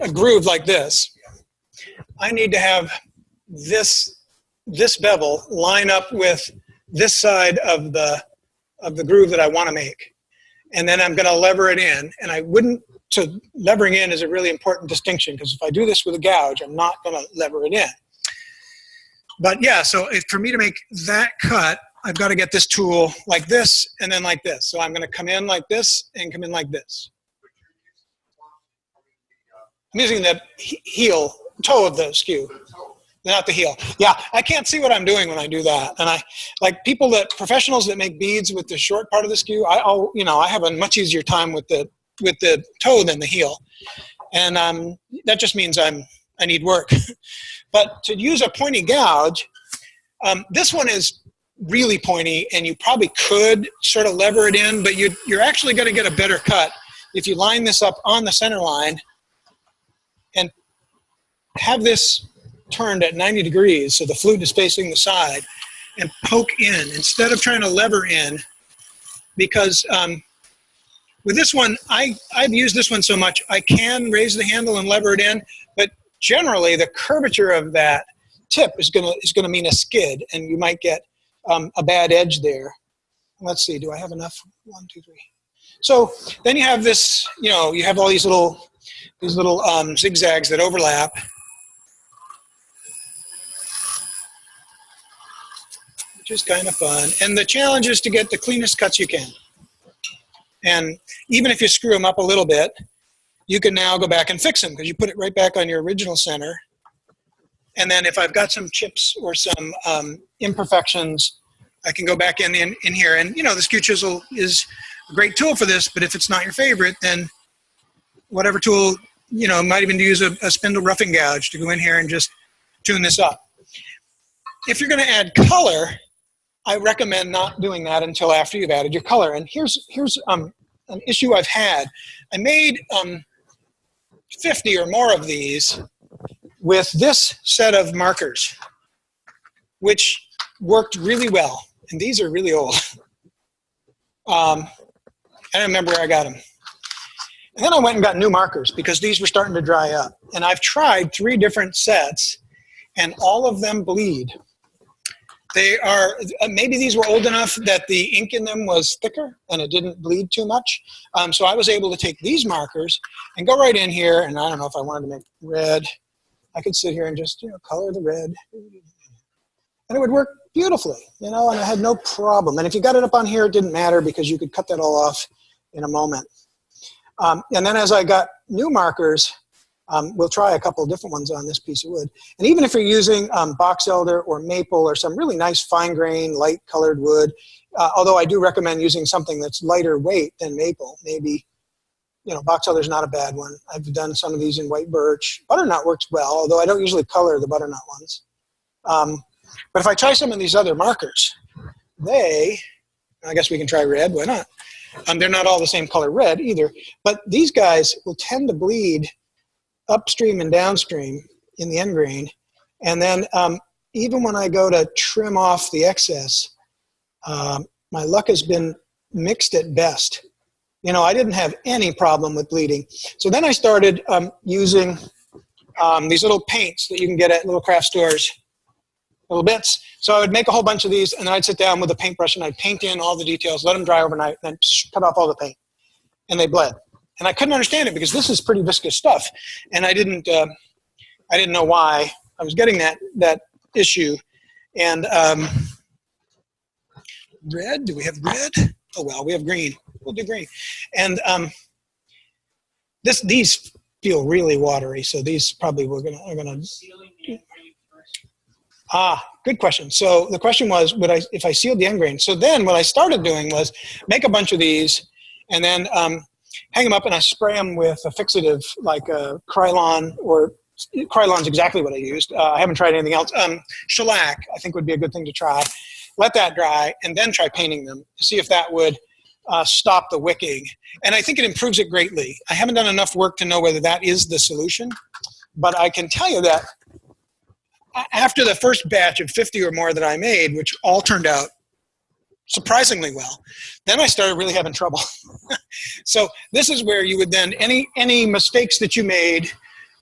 a groove like this, I need to have this bevel line up with this side of the groove that I want to make. And then I'm going to lever it in, and so levering in is a really important distinction, because if I do this with a gouge, I'm not going to lever it in. But yeah, so for me to make that cut, I've got to get this tool like this and then like this. So I'm going to come in like this and come in like this. I'm using the toe of the skew, not the heel. Yeah, I can't see what I'm doing when I do that. And professionals that make beads with the short part of the skew, I have a much easier time with the toe than the heel. And that just means I need work. But to use a pointy gouge, this one is really pointy, and you probably could sort of lever it in, but you're actually going to get a better cut if you line this up on the center line and have this turned at 90 degrees so the flute is facing the side, and poke in instead of trying to lever in, because with this one, I've used this one so much, I can raise the handle and lever it in, but generally the curvature of that tip is gonna mean a skid, and you might get a bad edge there. Let's see, do I have enough? 1, 2, 3. So then you have this, you have all these little zigzags that overlap. Which is kind of fun. And the challenge is to get the cleanest cuts you can. And even if you screw them up a little bit, you can now go back and fix them, because you put it right back on your original center. And then if I've got some chips or some imperfections, I can go back in here. And the skew chisel is a great tool for this, but if it's not your favorite, then whatever tool, might even use a spindle roughing gouge to go in here and just tune this up. If you're going to add color, I recommend not doing that until after you've added your color. And here's an issue I've had. I made 50 or more of these with this set of markers, which worked really well. And these are really old. I don't remember where I got them. And then I went and got new markers, because these were starting to dry up. And I've tried 3 different sets, and all of them bleed. They are, maybe these were old enough that the ink in them was thicker and it didn't bleed too much. So I was able to take these markers and go right in here, and I don't know if I wanted to make red. I could sit here and just, color the red. And it would work beautifully, and I had no problem. And if you got it up on here, it didn't matter, because you could cut that all off in a moment. And then as I got new markers, we'll try a couple of different ones on this piece of wood. And even if you're using box elder or maple or some really nice fine grain, light colored wood, although I do recommend using something that's lighter weight than maple, maybe, box elder's not a bad one. I've done some of these in white birch. Butternut works well, although I don't usually color the butternut ones. But if I try some of these other markers, I guess we can try red, why not? They're not all the same color red either, but these guys will tend to bleed upstream and downstream in the end grain. And then even when I go to trim off the excess, my luck has been mixed at best. I didn't have any problem with bleeding. So then I started using these little paints that you can get at little craft stores, little bits. So I would make a whole bunch of these, and then I'd sit down with a paintbrush, and I'd paint in all the details, let them dry overnight, and then cut off all the paint. And they bled. And I couldn't understand it because this is pretty viscous stuff. And I didn't know why I was getting that issue. And red, do we have red? Oh, well, we have green. We'll do green. And these feel really watery, so these probably are gonna. Good question. So the question was, if I sealed the end grain? So then what I started doing was make a bunch of these, and then hang them up, and I spray them with a fixative like Krylon, or Krylon's exactly what I used. I haven't tried anything else. Shellac, I think, would be a good thing to try. Let that dry, and then try painting them to see if that would stop the wicking. And I think it improves it greatly. I haven't done enough work to know whether that is the solution, but I can tell you that after the first batch of 50 or more that I made, which all turned out surprisingly well, then I started really having trouble. So this is where you would then, any mistakes that you made,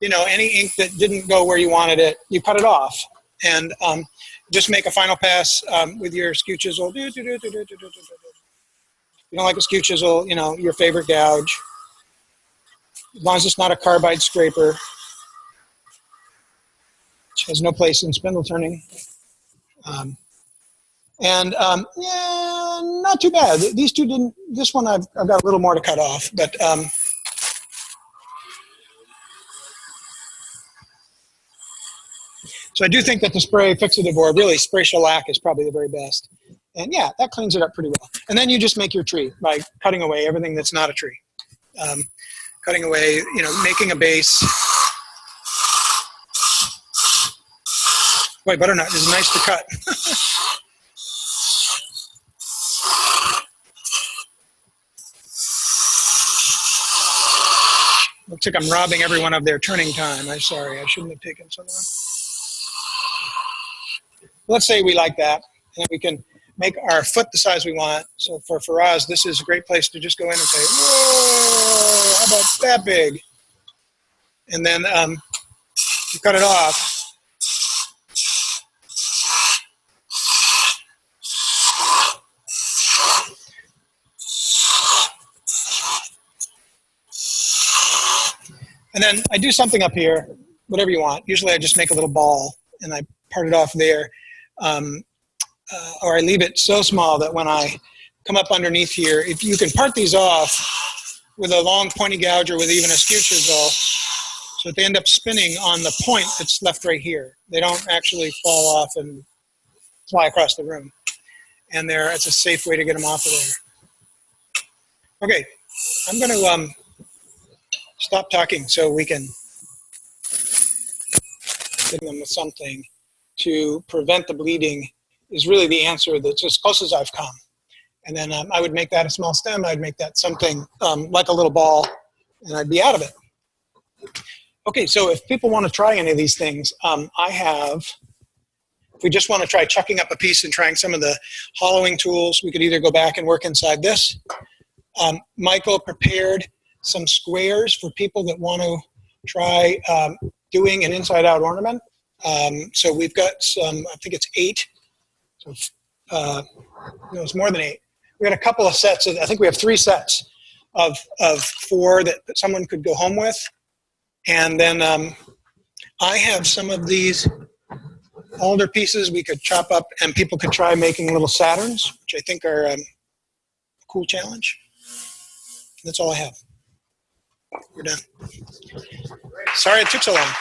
any ink that didn't go where you wanted it, you cut it off. And just make a final pass with your skew chisel. You don't like a skew chisel, your favorite gouge. As long as it's not a carbide scraper, which has no place in spindle turning. Yeah, not too bad. These two didn't, this one I've got a little more to cut off, but so I do think that the spray fixative, or really spray shellac, is probably the very best. And yeah, that cleans it up pretty well. And then you just make your tree by cutting away everything that's not a tree. Cutting away, making a base. Boy, butternut is nice to cut. Looks like I'm robbing everyone of their turning time. I'm sorry, I shouldn't have taken so long. Let's say we like that, and then we can make our foot the size we want. So for Faraz, this is a great place to just go in and say, whoa, how about that big? And then you cut it off. And then I do something up here, whatever you want. Usually I just make a little ball, and I part it off there. Or I leave it so small that when I come up underneath here, if you can part these off with a long pointy gouge or with even a skew chisel, so that they end up spinning on the point that's left right here. They don't actually fall off and fly across the room. And it's a safe way to get them off of there. Okay, I'm going to stop talking so we can hit them with something to prevent the bleeding. Is really the answer that's as close as I've come. And then I would make that a small stem. I'd make that something like a little ball, and I'd be out of it. Okay, so if people want to try any of these things, if we just want to try chucking up a piece and trying some of the hollowing tools, we could either go back and work inside this. Michael prepared some squares for people that want to try doing an inside-out ornament. So we've got some, I think it's 8. So, it's more than 8. We got a couple of sets. I think we have 3 sets of 4 that someone could go home with. And then I have some of these older pieces we could chop up, and people could try making little Saturns, which I think are a cool challenge. That's all I have. We're done. Sorry it took so long.